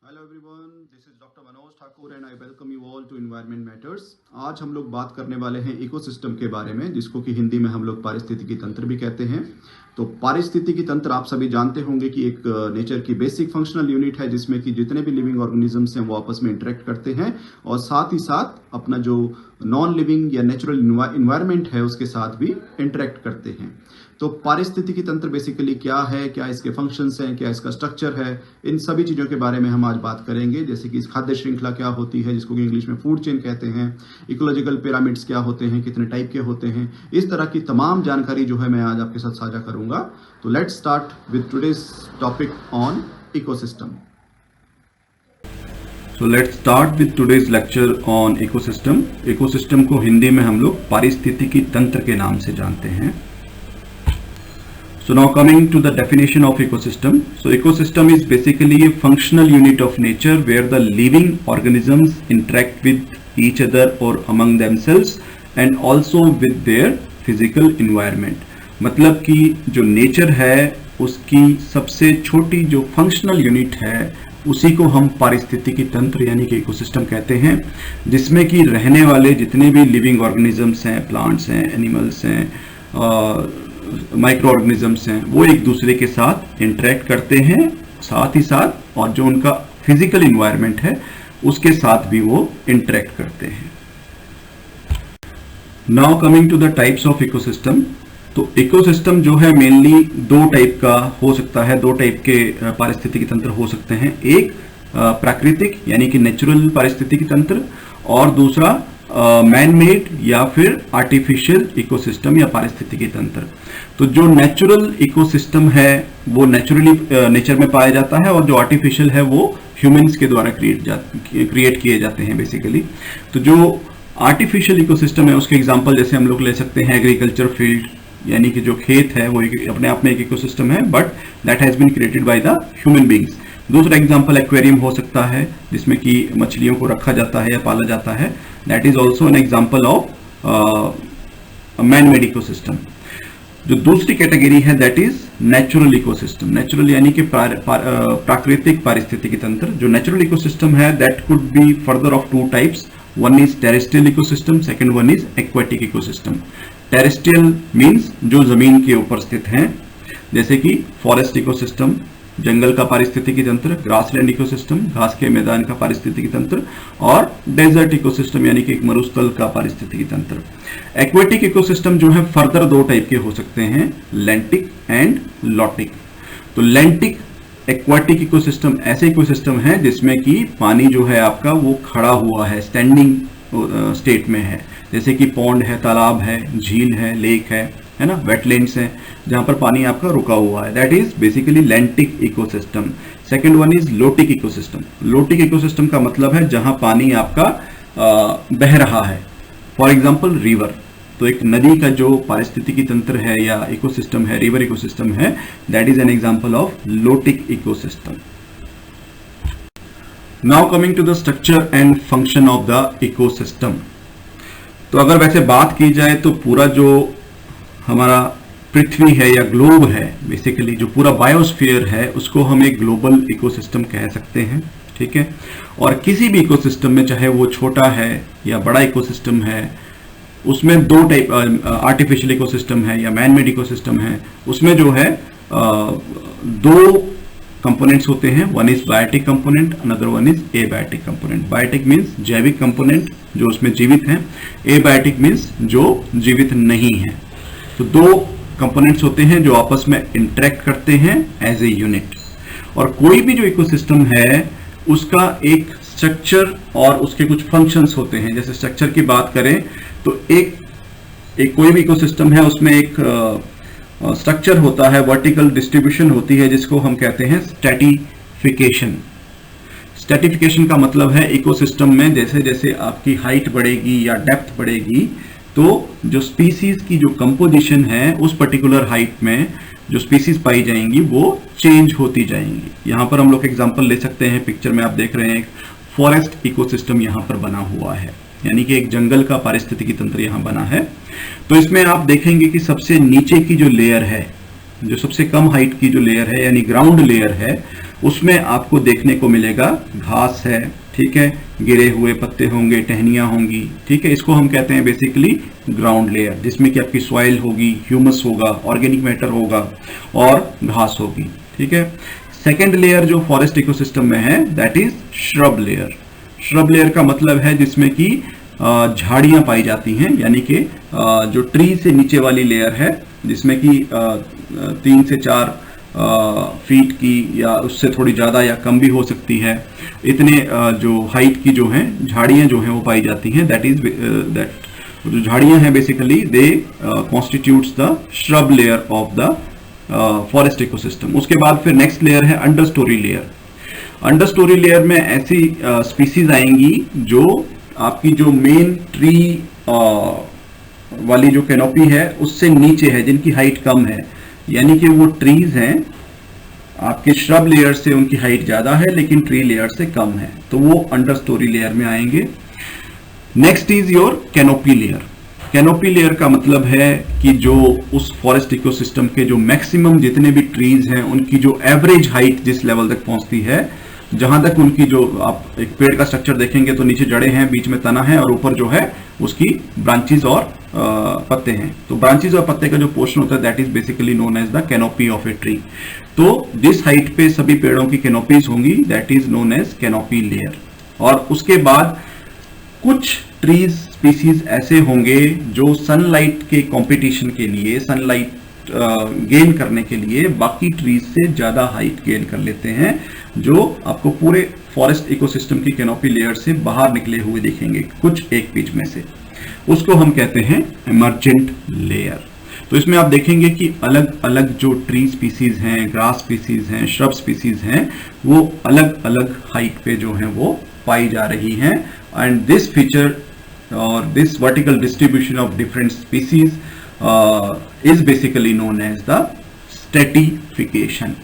Hello everyone, this is doctor Manoj Thakur and I welcome you all to environment matters. आज हम लोग बात करने वाले हैं इकोसिस्टम के बारे में, जिसको कि हिंदी में हम लोग पारिस्थितिकी तंत्र भी कहते हैं। तो पारिस्थितिकी तंत्र आप सभी जानते होंगे कि एक नेचर की बेसिक फंक्शनल यूनिट है, जिसमें कि जितने भी लिविंग ऑर्गेनिजम्स हैं वो आपस में इंटरेक्ट करते हैं और साथ ही साथ अपना जो नॉन लिविंग या नेचुरल इन्वायरमेंट है उसके साथ भी इंटरेक्ट करते हैं। तो पारिस्थितिकी तंत्र बेसिकली क्या है, क्या इसके फंक्शंस हैं, क्या इसका स्ट्रक्चर है, इन सभी चीज़ों के बारे में हम आज बात करेंगे। जैसे कि खाद्य श्रृंखला क्या होती है, जिसको कि इंग्लिश में फूड चेन कहते हैं, इकोलॉजिकल पिरामिड्स क्या होते हैं, कितने टाइप के होते हैं, इस तरह की तमाम जानकारी जो है मैं आज आपके साथ साझा करूंगा। तो let's start with today's topic on ecosystem. So let's start with today's lecture on ecosystem. Ecosystem को हिंदी में हम लोग पारिस्थितिकी तंत्र के नाम से जानते हैं। So now coming to the definition of ecosystem. So ecosystem is basically a functional unit of nature where the living organisms interact with each other or among themselves and also with their physical environment. मतलब कि जो nature है उसकी सबसे छोटी जो functional unit है उसी को हम पारिस्थितिकी तंत्र यानी कि इकोसिस्टम कहते हैं, जिसमें कि रहने वाले जितने भी लिविंग ऑर्गेनिजम्स हैं, प्लांट्स हैं, एनिमल्स हैं, माइक्रो ऑर्गेनिजम्स हैं, वो एक दूसरे के साथ इंटरेक्ट करते हैं, साथ ही साथ और जो उनका फिजिकल इन्वायरमेंट है उसके साथ भी वो इंटरेक्ट करते हैं। Now coming to the types of ecosystem. तो इकोसिस्टम जो है मेनली दो टाइप का हो सकता है, दो टाइप के पारिस्थितिकी तंत्र हो सकते हैं। एक प्राकृतिक यानी कि नेचुरल पारिस्थितिकी तंत्र और दूसरा मैन मेड या फिर आर्टिफिशियल इकोसिस्टम या पारिस्थितिकी तंत्र। तो जो नेचुरल इकोसिस्टम है वो नेचुरली नेचर में पाया जाता है और जो आर्टिफिशियल है वो ह्यूमंस के द्वारा क्रिएट किए जाते हैं बेसिकली। तो जो आर्टिफिशियल इकोसिस्टम है उसके एग्जांपल जैसे हम लोग ले सकते हैं एग्रीकल्चर फील्ड, यानी कि जो खेत है वो अपने आप में एक इकोसिस्टम है, but that has been created by the human beings. दूसरा एग्जांपल एक्वेरियम हो सकता है जिसमें कि मछलियों को रखा जाता है या पाला जाता है, that is also an example of man made ecosystem. जो दूसरी कैटेगरी है that is natural ecosystem. Natural यानी कि प्राकृतिक पारिस्थितिकी तंत्र। जो नेचुरल इकोसिस्टम है that could be further of two types, one is terrestrial ecosystem, second one is aquatic ecosystem. Terrestrial means जो जमीन के ऊपर स्थित हैं, जैसे कि फॉरेस्ट इकोसिस्टम, जंगल का पारिस्थितिकी तंत्र, ग्रासलैंड इकोसिस्टम, घास के मैदान का पारिस्थितिकी तंत्र, और डेजर्ट इकोसिस्टम यानी कि एक मरुस्थल का पारिस्थितिकी तंत्र। एक्वेटिक इकोसिस्टम जो है फर्दर दो टाइप के हो सकते हैं, लैंटिक एंड लॉटिक। तो लैंटिक एक्वाटिक इकोसिस्टम ऐसे इकोसिस्टम है जिसमें कि पानी जो है आपका वो खड़ा हुआ है, स्टैंडिंग स्टेट में है, जैसे कि पॉन्ड है, तालाब है, झील है, लेक है ना, वेटलैंड्स है, जहां पर पानी आपका रुका हुआ है, that is basically lentic ecosystem. Second one is lotic ecosystem. Lotic ecosystem का मतलब है जहां पानी आपका बह रहा है, फॉर एग्जांपल रिवर। तो एक नदी का जो पारिस्थितिकी तंत्र है या इकोसिस्टम है, रिवर इकोसिस्टम है, that is an example of lotic ecosystem. Now coming to the structure and function of the ecosystem. तो अगर वैसे बात की जाए तो पूरा जो हमारा पृथ्वी है या ग्लोब है, बेसिकली जो पूरा बायोस्फीयर है उसको हम एक ग्लोबल इकोसिस्टम कह सकते हैं, ठीक है। और किसी भी इकोसिस्टम में, चाहे वो छोटा है या बड़ा इकोसिस्टम है, उसमें दो टाइप, आर्टिफिशियल इकोसिस्टम है या मैन मेड इकोसिस्टम है, उसमें जो है दो कंपोनेंट्स होते हैं, one is biotic component, another one is abiotic component. Biotic means जैविक कंपोनेंट जो उसमें जीवित हैं, एबायोटिक मीन्स जो जीवित नहीं है। तो दो कंपोनेंट्स होते हैं जो आपस में इंटरेक्ट करते हैं एज ए यूनिट। और कोई भी जो इकोसिस्टम है उसका एक स्ट्रक्चर और उसके कुछ फंक्शंस होते हैं। जैसे स्ट्रक्चर की बात करें तो एक कोई भी इकोसिस्टम है उसमें एक स्ट्रक्चर होता है, वर्टिकल डिस्ट्रीब्यूशन होती है, जिसको हम कहते हैं स्ट्रैटिफिकेशन। स्ट्रैटिफिकेशन का मतलब है इकोसिस्टम में जैसे जैसे आपकी हाइट बढ़ेगी या डेप्थ बढ़ेगी तो जो स्पीसीज की जो कंपोजिशन है उस पर्टिकुलर हाइट में जो स्पीसीज पाई जाएंगी वो चेंज होती जाएंगी। यहां पर हम लोग एग्जांपल ले सकते हैं, पिक्चर में आप देख रहे हैं एक फॉरेस्ट इकोसिस्टम यहां पर बना हुआ है, यानी कि एक जंगल का पारिस्थितिकी तंत्र यहां बना है। तो इसमें आप देखेंगे कि सबसे नीचे की जो लेयर है, जो सबसे कम हाइट की जो लेयर है यानी ग्राउंड लेयर है, उसमें आपको देखने को मिलेगा घास है, ठीक है, गिरे हुए पत्ते होंगे, टहनियां होंगी, ठीक है। इसको हम कहते हैं बेसिकली ग्राउंड लेयर, जिसमें कि आपकी सॉइल होगी, ह्यूमस होगा, ऑर्गेनिक मैटर होगा और घास होगी, ठीक है। सेकेंड लेयर जो फॉरेस्ट इकोसिस्टम में है that is shrub layer. Shrub layer का मतलब है जिसमें कि झाड़ियां पाई जाती हैं, यानी कि जो ट्री से नीचे वाली लेयर है जिसमें कि 3 से 4 फीट की या उससे थोड़ी ज़्यादा या कम भी हो सकती है, इतने जो हाइट की जो हैं झाड़ियां जो हैं वो पाई जाती हैं। दैट जो झाड़ियां हैं basically they constitutes the shrub layer of the forest ecosystem. उसके बाद फिर नेक्स्ट लेयर है under story layer. Under story layer में ऐसी स्पीसीज आएंगी जो आपकी जो मेन ट्री वाली जो कैनोपी है उससे नीचे है, जिनकी हाइट कम है, यानी कि वो ट्रीज हैं आपके श्रब लेयर से उनकी हाइट ज्यादा है लेकिन ट्री लेयर से कम है, तो वो अंडर स्टोरी लेयर में आएंगे। Next is your canopy layer. Canopy layer का मतलब है कि जो उस फॉरेस्ट इकोसिस्टम के जो मैक्सिमम जितने भी ट्रीज हैं उनकी जो एवरेज हाइट जिस लेवल तक पहुंचती है, जहां तक उनकी जो आप एक पेड़ का स्ट्रक्चर देखेंगे तो नीचे जड़ें हैं, बीच में तना है और ऊपर जो है उसकी ब्रांचेस और पत्ते हैं। तो ब्रांचेस और पत्ते का जो पोर्शन होता है that is basically known as the canopy of a tree. तो जिस हाइट पे सभी पेड़ों की कैनोपीज होंगी that is known as canopy layer. और उसके बाद कुछ ट्रीज स्पीसीज ऐसे होंगे जो सनलाइट के कंपटीशन के लिए, सनलाइट गेन करने के लिए बाकी ट्रीज से ज्यादा हाइट गेन कर लेते हैं, जो आपको पूरे फॉरेस्ट इकोसिस्टम की कैनोपी लेयर से बाहर निकले हुए दिखेंगे कुछ एक बीच में से। उसको हम कहते हैं इमर्जेंट लेयर। तो इसमें आप देखेंगे कि अलग अलग जो ट्री स्पीसीज हैं, ग्रास स्पीसीज हैं, श्रब स्पीसीज हैं, वो अलग अलग हाइट पे जो है वो पाई जा रही हैं। And this feature or this vertical distribution of different species is basically known as the stratification.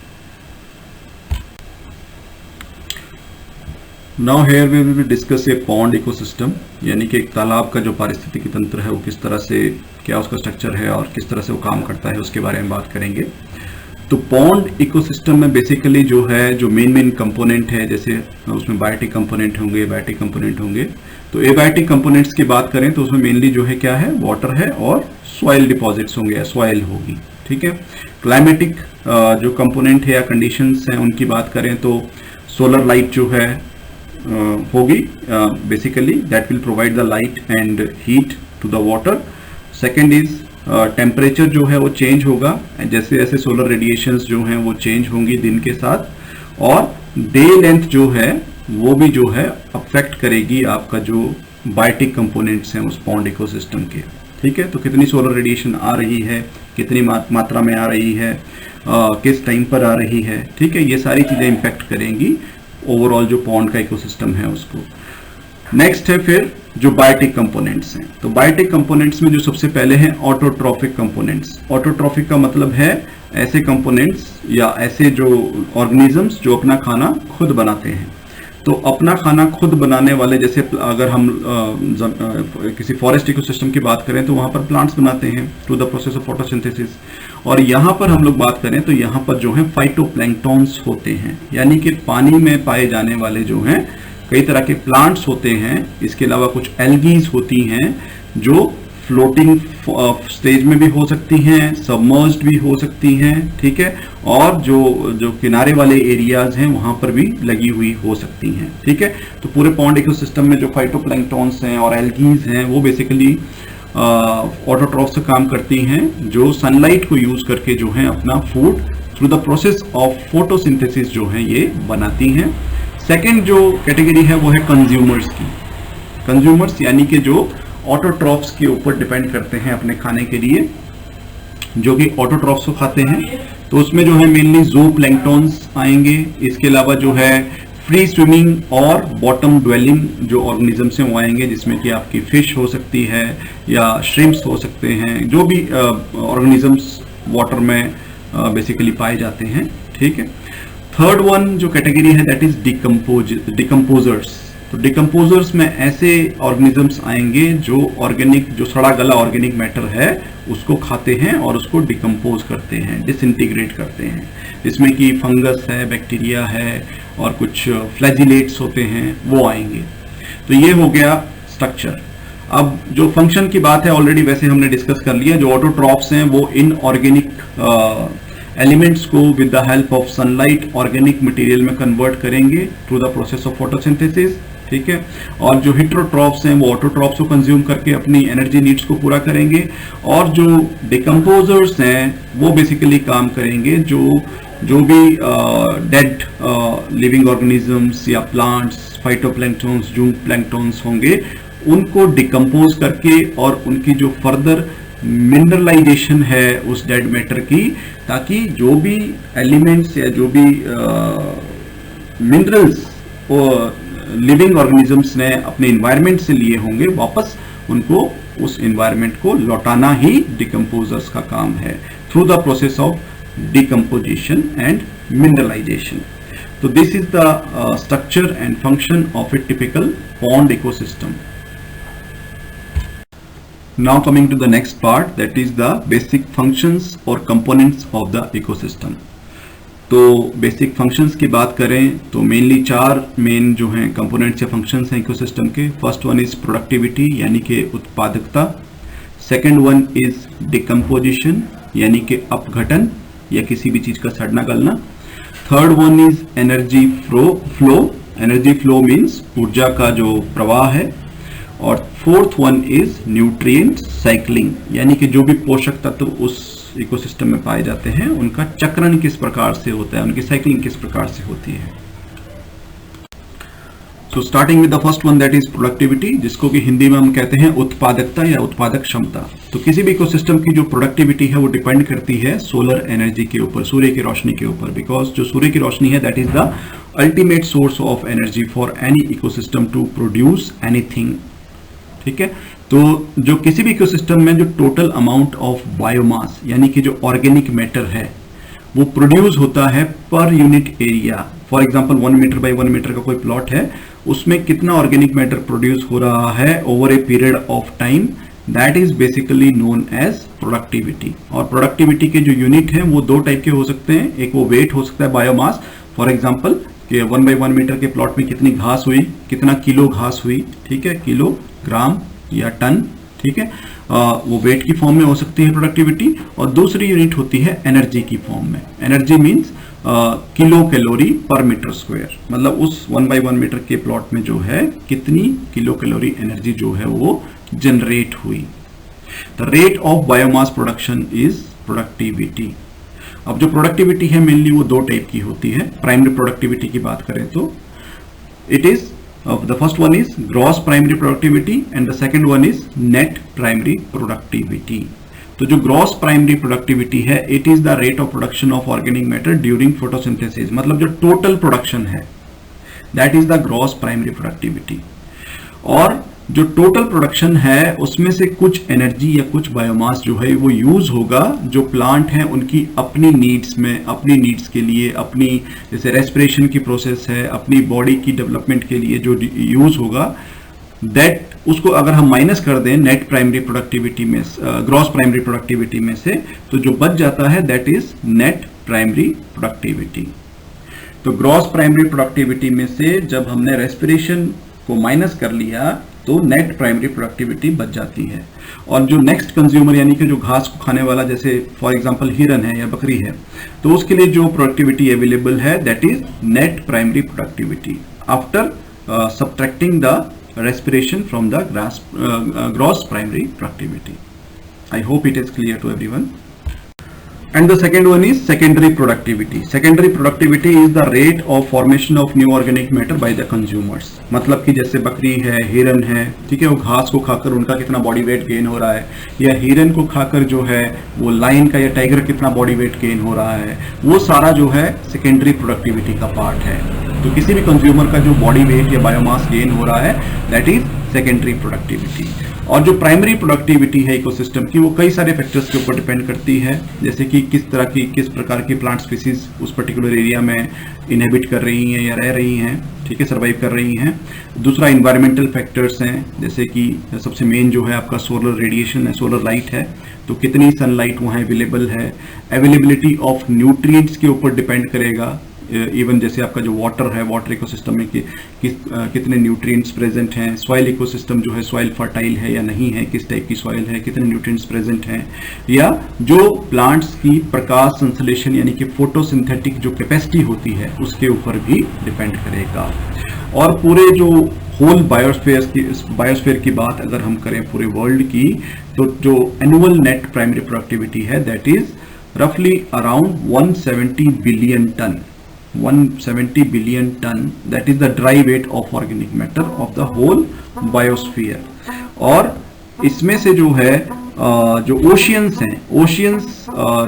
Now here we will discuss a pond ecosystem, यानी कि एक तालाब का जो पारिस्थितिकी तंत्र है वो किस तरह से, क्या उसका स्ट्रक्चर है और किस तरह से वो काम करता है, उसके बारे में बात करेंगे। तो पॉन्ड इकोसिस्टम में बेसिकली जो है जो मेन कंपोनेंट है, जैसे उसमें बायोटिक कंपोनेंट होंगे, बायोटिक कंपोनेंट होंगे। तो एबायोटिक कंपोनेंट्स की बात करें तो उसमें मेनली जो है क्या है, वाटर है और सॉइल डिपॉजिट्स होंगे या सॉइल होगी, ठीक है। क्लाइमेटिक जो कंपोनेंट है या कंडीशंस हैं उनकी बात करें तो सोलर लाइट जो है होगी, basically that will provide the light and heat to the water. Second is temperature जो है वो चेंज होगा, जैसे जैसे सोलर रेडिएशंस जो हैं वो चेंज होंगी दिन के साथ, और डे लेंथ जो है वो भी जो है अफेक्ट करेगी आपका जो बायोटिक कंपोनेंट्स हैं उस पॉन्ड इकोसिस्टम के, ठीक है। तो कितनी सोलर रेडिएशन आ रही है, कितनी मात्रा में आ रही है, किस टाइम पर आ रही है, ठीक है, ये सारी चीजें इम्पैक्ट करेंगी ओवरऑल जो पॉन्ड का इकोसिस्टम है उसको। नेक्स्ट है फिर जो बायोटिक कंपोनेंट्स हैं। तो बायोटिक कंपोनेंट्स में जो सबसे पहले हैं ऑटोट्रॉफिक कंपोनेंट्स। ऑटोट्रॉफिक का मतलब है ऐसे कंपोनेंट्स या ऐसे जो ऑर्गेनिजम्स जो अपना खाना खुद बनाते हैं। तो अपना खाना खुद बनाने वाले, जैसे अगर हम किसी फॉरेस्ट इकोसिस्टम की बात करें तो वहां पर प्लांट्स बनाते हैं through the process of photosynthesis, और यहाँ पर हम लोग बात करें तो यहाँ पर जो है फाइटोप्लैंक्टॉन्स होते हैं, यानी कि पानी में पाए जाने वाले जो हैं कई तरह के प्लांट्स होते हैं। इसके अलावा कुछ एल्गीज होती हैं जो फ्लोटिंग स्टेज में भी हो सकती हैं, सबमर्ज्ड भी हो सकती हैं, ठीक है, और जो किनारे वाले एरियाज हैं वहां पर भी लगी हुई हो सकती हैं, ठीक है। तो पूरे पॉन्ड इकोसिस्टम में जो फाइटोप्लैंक्टॉन्स हैं और एल्गीज हैं वो बेसिकली ऑटोट्रॉफ से काम करती हैं, जो सनलाइट को यूज करके जो है अपना food through the process of photosynthesis जो है ये बनाती हैं। सेकेंड जो कैटेगरी है वो है कंज्यूमर्स की। कंज्यूमर्स यानी कि जो ऑटोट्रॉफ्स के ऊपर डिपेंड करते हैं अपने खाने के लिए, जो कि ऑटोट्रॉफ्स को खाते हैं। तो उसमें जो है मेनली ज़ूप्लैंक्टॉन्स आएंगे। इसके अलावा जो है फ्री स्विमिंग और बॉटम ड्वेलिंग जो ऑर्गेनिजम्स हैं वो आएंगे, जिसमें कि आपकी फिश हो सकती है या श्रिम्प्स हो सकते हैं, जो भी ऑर्गेनिजम्स वाटर में बेसिकली पाए जाते हैं, ठीक है। थर्ड वन जो कैटेगरी है दैट इज डिकम्पोजर्स। तो डिकम्पोजर्स में ऐसे ऑर्गेनिजम्स आएंगे जो ऑर्गेनिक, जो सड़ा गला ऑर्गेनिक मैटर है उसको खाते हैं और उसको डिकम्पोज करते हैं, डिसइंटीग्रेट करते हैं, जिसमें कि फंगस है, बैक्टीरिया है और कुछ फ्लैजिलेट्स होते हैं, वो आएंगे। तो ये हो गया स्ट्रक्चर। अब जो फंक्शन की बात है ऑलरेडी वैसे हमने डिस्कस कर लिया। जो ऑटोट्रॉप्स हैं वो इनऑर्गेनिक एलिमेंट्स को with the help of sunlight organic material में कन्वर्ट करेंगे through the process of photosynthesis, ठीक है। और जो हेटेरोट्रॉप्स हैं वो ऑटोट्रॉप्स को कंज्यूम करके अपनी एनर्जी नीड्स को पूरा करेंगे। और जो डिकम्पोजर्स हैं वो बेसिकली काम करेंगे जो भी डेड लिविंग ऑर्गेनिजम्स या प्लांट्स, फाइटोप्लैंक्टन्स, जूप्लैंक्टन्स होंगे, उनको डिकम्पोज करके और उनकी जो फर्दर मिनरलाइजेशन है उस डेड मैटर की, ताकि जो भी एलिमेंट्स या जो भी मिनरल्स लिविंग ऑर्गेनिजम्स ने अपने इन्वायरमेंट से लिए होंगे, वापस उनको उस इन्वायरमेंट को लौटाना ही डिकम्पोजर्स का काम है through the process of decomposition and mineralisation. तो this is the structure and function of a typical pond ecosystem. Now coming to the next part, that is the basic functions or components of the ecosystem. तो basic functions की बात करें तो mainly 4 main जो हैं components या functions हैं ecosystem के। फर्स्ट वन इज प्रोडक्टिविटी यानी कि उत्पादकता, सेकंड वन इज डिकम्पोजिशन यानी कि अपघटन या किसी भी चीज का सड़ना गलना, third one is energy flow, energy flow means ऊर्जा का जो प्रवाह है, और fourth one is nutrient cycling यानी कि जो भी पोषक तत्व उस इकोसिस्टम में पाए जाते हैं उनका चक्रण किस प्रकार से होता है, उनकी साइक्लिंग किस प्रकार से होती है। So starting with the first one that is productivity, जिसको कि हिंदी में हम कहते हैं उत्पादकता या उत्पादक क्षमता। तो किसी भी इकोसिस्टम की जो प्रोडक्टिविटी है वो डिपेंड करती है सोलर एनर्जी के ऊपर, सूर्य की रोशनी के ऊपर, बिकॉज जो सूर्य की रोशनी है that is the ultimate source of energy for any ecosystem to produce anything, ठीक है। तो जो किसी भी इकोसिस्टम में जो टोटल अमाउंट ऑफ बायोमास यानी कि जो ऑर्गेनिक मैटर है वो प्रोड्यूस होता है पर unit area. For example 1 metre by 1 metre का कोई प्लॉट है, उसमें कितना ऑर्गेनिक मैटर प्रोड्यूस हो रहा है over a period of time, that is basically known as productivity. और प्रोडक्टिविटी के जो यूनिट हैं वो 2 टाइप के हो सकते हैं। एक वो वेट हो सकता है बायोमास, फॉर एग्जांपल कि 1 बाय 1 मीटर के प्लॉट में कितनी घास हुई, कितना किलो घास हुई, ठीक है, किलो, ग्राम या टन, ठीक है, वो वेट की फॉर्म में हो सकती है प्रोडक्टिविटी। और दूसरी यूनिट होती है एनर्जी की फॉर्म में। एनर्जी मींस किलो कैलोरी पर मीटर स्क्वायर, मतलब उस 1 बाय 1 मीटर के प्लॉट में जो है कितनी किलो कैलोरी एनर्जी जो है वो जनरेट हुई। The rate of biomass production is productivity. अब जो प्रोडक्टिविटी है मेनली वो 2 टाइप की होती है। प्राइमरी प्रोडक्टिविटी की बात करें तो it is the first one is gross primary productivity and the second one is net primary productivity. तो जो gross primary productivity है it is the rate of production of organic matter during photosynthesis, मतलब जो total production है that is the gross primary productivity। और जो total production है उसमें से कुछ एनर्जी या कुछ बायोमास जो है वो यूज होगा जो प्लांट हैं उनकी अपनी नीड्स में, अपनी नीड्स के लिए, अपनी जैसे रेस्पिरेशन की प्रोसेस है, अपनी बॉडी की डेवलपमेंट के लिए जो यूज होगा, दैट उसको अगर हम माइनस कर दें नेट प्राइमरी प्रोडक्टिविटी में, ग्रॉस प्राइमरी प्रोडक्टिविटी में से, तो जो बच जाता है that is net primary productivity. तो ग्रॉस प्राइमरी प्रोडक्टिविटी में से जब हमने रेस्पिरेशन को माइनस कर लिया तो नेट प्राइमरी प्रोडक्टिविटी बच जाती है। और जो नेक्स्ट कंज्यूमर यानी कि जो घास को खाने वाला, जैसे फॉर एग्जांपल हिरन है या बकरी है, तो उसके लिए जो प्रोडक्टिविटी अवेलेबल है that is net primary productivity after subtracting the respiration from the gross primary productivity. I hope it is clear to everyone. And the second one is secondary productivity. Secondary productivity is the rate of formation of new organic matter by the consumers. मतलब कि जैसे बकरी है, हिरन है, ठीक है, वो घास को खाकर उनका कितना बॉडी वेट गेन हो रहा है, या हिरन को खाकर जो है वो लाइन का या टाइगर कितना बॉडी वेट गेन हो रहा है, वो सारा जो है सेकेंडरी प्रोडक्टिविटी का पार्ट है। तो किसी भी कंज्यूमर का जो बॉडी वेट या बायोमास गेन हो रहा है दैट इज सेकेंडरी प्रोडक्टिविटी। और जो प्राइमरी प्रोडक्टिविटी है इकोसिस्टम की वो कई सारे फैक्टर्स के ऊपर डिपेंड करती है, जैसे कि किस प्रकार की प्लांट स्पीसीज उस पर्टिकुलर एरिया में इनहेबिट कर रही हैं या रह रही हैं, ठीक है, सर्वाइव कर रही हैं। दूसरा इन्वायरमेंटल फैक्टर्स हैं, जैसे कि सबसे मेन जो है आपका सोलर रेडिएशन है, सोलर लाइट है, तो कितनी सनलाइट वहाँ अवेलेबल है। अवेलेबिलिटी ऑफ न्यूट्रिएंट्स के ऊपर डिपेंड करेगा, इवन जैसे आपका जो वाटर है, वाटर इकोसिस्टम में कितने न्यूट्रिएंट्स प्रेजेंट हैं। सॉइल इकोसिस्टम जो है, सॉइल फर्टाइल है या नहीं है, किस टाइप की सॉइल है, कितने न्यूट्रिएंट्स प्रेजेंट हैं। या जो प्लांट्स की प्रकाश संश्लेषण यानी कि फोटोसिंथेटिक जो कैपेसिटी होती है उसके ऊपर भी डिपेंड करेगा। और पूरे जो होल बायोस्फीयर की बात अगर हम करें पूरे वर्ल्ड की, तो जो एनुअल नेट प्राइमरी प्रोडक्टिविटी है दैट इज रफली around 170 billion ton. 170 billion ton, that is the dry weight of organic matter of the whole biosphere। और इसमें से जो है जो ओशियंस हैं, ओशियंस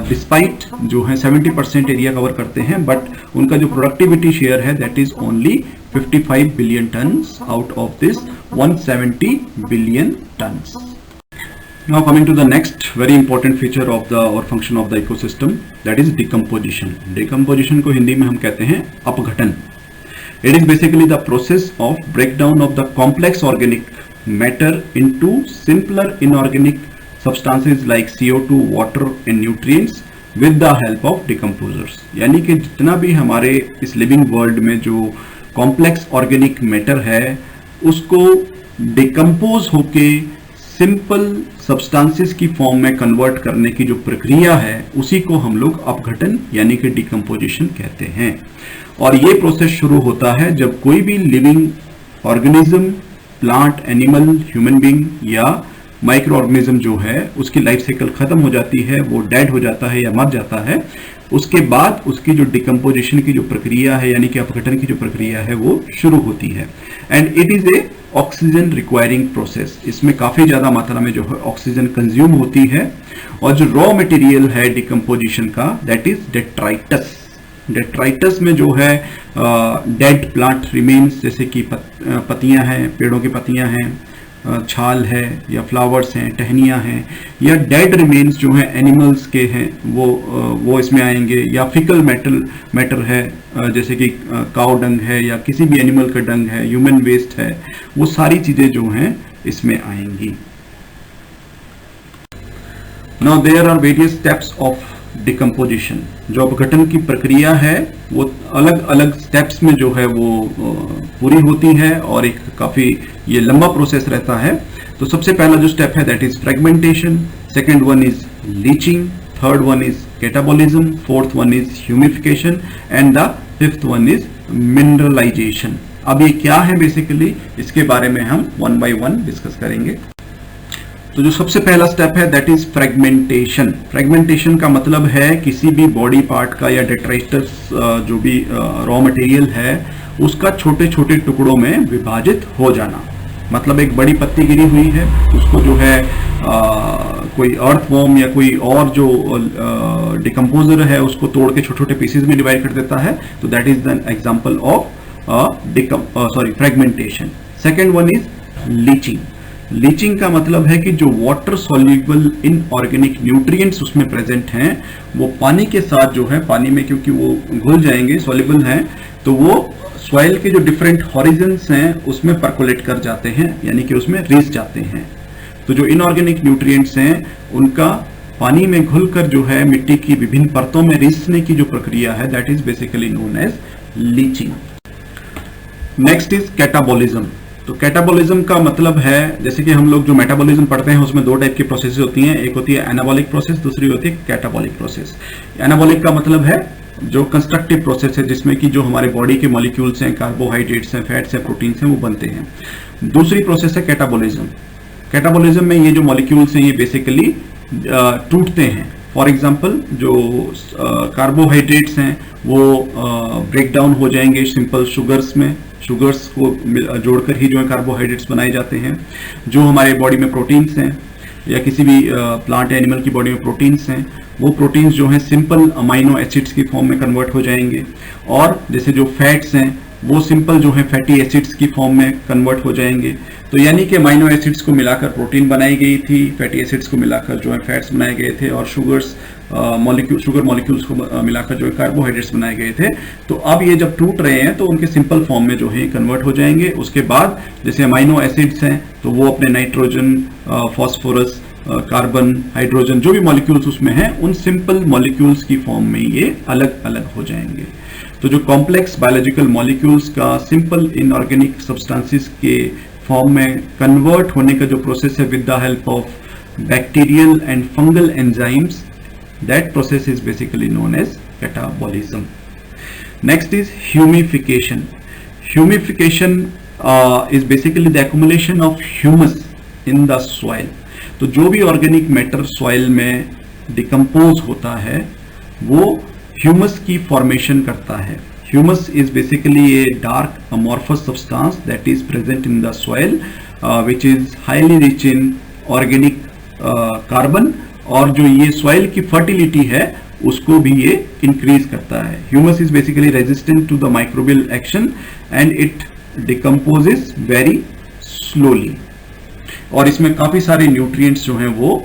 डिस्पाइट जो है 70% एरिया कवर करते हैं, बट उनका जो प्रोडक्टिविटी शेयर है that is only 55 billion turns out of this 170 billion turns. Now coming to the next very important feature of the or function of the ecosystem, that is decomposition। Decomposition को हिंदी में हम कहते हैं अपघटन। It is basically the process of breakdown of the complex organic matter into simpler inorganic substances like CO2, water and nutrients with the help of decomposers। यानी कि जितना भी हमारे इस लिविंग वर्ल्ड में जो कॉम्प्लेक्स ऑर्गेनिक मैटर है उसको डिकम्पोज होके सिंपल सब्सटेंसेस की फॉर्म में कन्वर्ट करने की जो प्रक्रिया है उसी को हम लोग अपघटन यानी कि डिकम्पोजिशन कहते हैं। और ये प्रोसेस शुरू होता है जब कोई भी living organism, plant, animal, human being या माइक्रो ऑर्गेनिज्म जो है उसकी लाइफ साइकिल खत्म हो जाती है, वो डेड हो जाता है या मर जाता है। उसके बाद उसकी जो डिकम्पोजिशन की जो प्रक्रिया है यानी कि अपघटन की जो प्रक्रिया है वो शुरू होती है। And it is A oxygen requiring process. इसमें काफी ज्यादा मात्रा में जो है ऑक्सीजन कंज्यूम होती है। और जो रॉ मटेरियल है डिकम्पोजिशन का दैट इज डेट्राइटस। डेट्राइटस में जो है डेड प्लांट रिमेन्स जैसे कि पत्तियां हैं, पेड़ों की पत्तियां हैं, छाल है या फ्लावर्स हैं, टहनियां हैं, या डेड रिमेन्स जो हैं एनिमल्स के हैं वो इसमें आएंगे, या फिकल मैटर है जैसे कि काउ डंग है या किसी भी एनिमल का डंग है, ह्यूमन वेस्ट है, वो सारी चीजें जो हैं इसमें आएंगी। Now there are various steps of decomposition. जो अपघटन की प्रक्रिया है वो अलग अलग स्टेप्स में जो है वो पूरी होती है और एक काफी ये लंबा प्रोसेस रहता है। तो सबसे पहला जो स्टेप है that is fragmentation, second one is leaching, third one is catabolism, fourth one is humification and the fifth one is mineralisation. अब ये क्या है बेसिकली, इसके बारे में हम वन बाय वन डिस्कस करेंगे। तो जो सबसे पहला स्टेप है दैट इज फ्रेगमेंटेशन। फ्रेगमेंटेशन का मतलब है किसी भी बॉडी पार्ट का या डेट्राइटस जो भी रॉ मटेरियल है उसका छोटे छोटे टुकड़ों में विभाजित हो जाना। मतलब एक बड़ी पत्ती गिरी हुई है उसको जो है कोई अर्थवॉर्म या कोई और जो डिकम्पोजर है उसको तोड़ के छोटे छोटे पीसेस में डिवाइड कर देता है। तो that is the example of fragmentation. Second one is leaching. Leaching का मतलब है कि जो वाटर सॉल्युबल इनऑर्गेनिक न्यूट्रिएंट्स उसमें प्रेजेंट हैं वो पानी के साथ जो है, पानी में क्योंकि वो घुल जाएंगे, सॉल्युबल हैं, तो वो सॉइल के जो डिफरेंट हॉरिजन्स हैं उसमें परकोलेट कर जाते हैं यानी कि उसमें रिस जाते हैं। तो जो इनऑर्गेनिक न्यूट्रिएंट्स हैं उनका पानी में घुलकर जो है मिट्टी की विभिन्न परतों में रिसने की जो प्रक्रिया है that is basically known as leaching. Next is catabolism. तो कैटाबॉलिज्म का मतलब है जैसे कि हम लोग जो मेटाबॉलिज्म पढ़ते हैं उसमें दो टाइप की प्रोसेस होती हैं, एक होती है एनाबॉलिक प्रोसेस, दूसरी होती है कैटाबॉलिक प्रोसेस। एनाबॉलिक का मतलब है जो कंस्ट्रक्टिव प्रोसेस है जिसमें कि जो हमारे बॉडी के मॉलिक्यूल्स हैं, कार्बोहाइड्रेट्स हैं, फैट्स हैं, प्रोटीन्स हैं, वो बनते हैं। दूसरी प्रोसेस है कैटाबॉलिज्म। कैटाबॉलिज्म में ये जो मॉलिक्यूल्स हैं ये बेसिकली टूटते हैं। फॉर एग्जाम्पल जो कार्बोहाइड्रेट्स हैं वो ब्रेक डाउन हो जाएंगे सिंपल शुगर्स में, शुगर्स को जोड़कर ही जो है कार्बोहाइड्रेट्स बनाए जाते हैं। जो हमारे बॉडी में प्रोटीन्स हैं या किसी भी प्लांट एनिमल की बॉडी में प्रोटीन्स हैं वो प्रोटीन्स जो हैं सिंपल अमाइनो एसिड्स की फॉर्म में कन्वर्ट हो जाएंगे। और जैसे जो फैट्स हैं वो सिंपल जो है फैटी एसिड्स की फॉर्म में कन्वर्ट हो जाएंगे। तो यानी कि अमाइनो एसिड्स को मिलाकर प्रोटीन बनाई गई थी, फैटी एसिड्स को मिलाकर जो है फैट्स बनाए गए थे, और शुगर मॉलिक्यूल्स को मिलाकर जो है कार्बोहाइड्रेट्स बनाए गए थे। तो अब ये जब टूट रहे हैं तो उनके सिंपल फॉर्म में जो है कन्वर्ट हो जाएंगे। उसके बाद जैसे अमाइनो एसिड्स हैं तो वो अपने नाइट्रोजन, फॉस्फोरस, कार्बन, हाइड्रोजन जो भी मॉलिक्यूल्स उसमें हैं उन सिंपल मॉलिक्यूल्स की फॉर्म में ये अलग अलग हो जाएंगे। तो जो कॉम्प्लेक्स बायोलॉजिकल मॉलिक्यूल्स का सिंपल इनऑर्गेनिक सब्सटेंसेस के फॉर्म में कन्वर्ट होने का जो प्रोसेस है with the help of bacterial and fungal enzymes, that process is basically known as catabolism. Next is humification. Humification is basically the accumulation of humus in the soil. तो जो भी organic matter soil में decompose होता है वो humus की formation करता है। Humus is basically a dark amorphous substance that is present in the soil which is highly rich in organic carbon, और जो ये सॉइल की फर्टिलिटी है उसको भी ये इंक्रीज करता है। Humus is basically resistant to the microbial action and it decomposes very slowly, और इसमें काफी सारे न्यूट्रिएंट्स जो हैं वो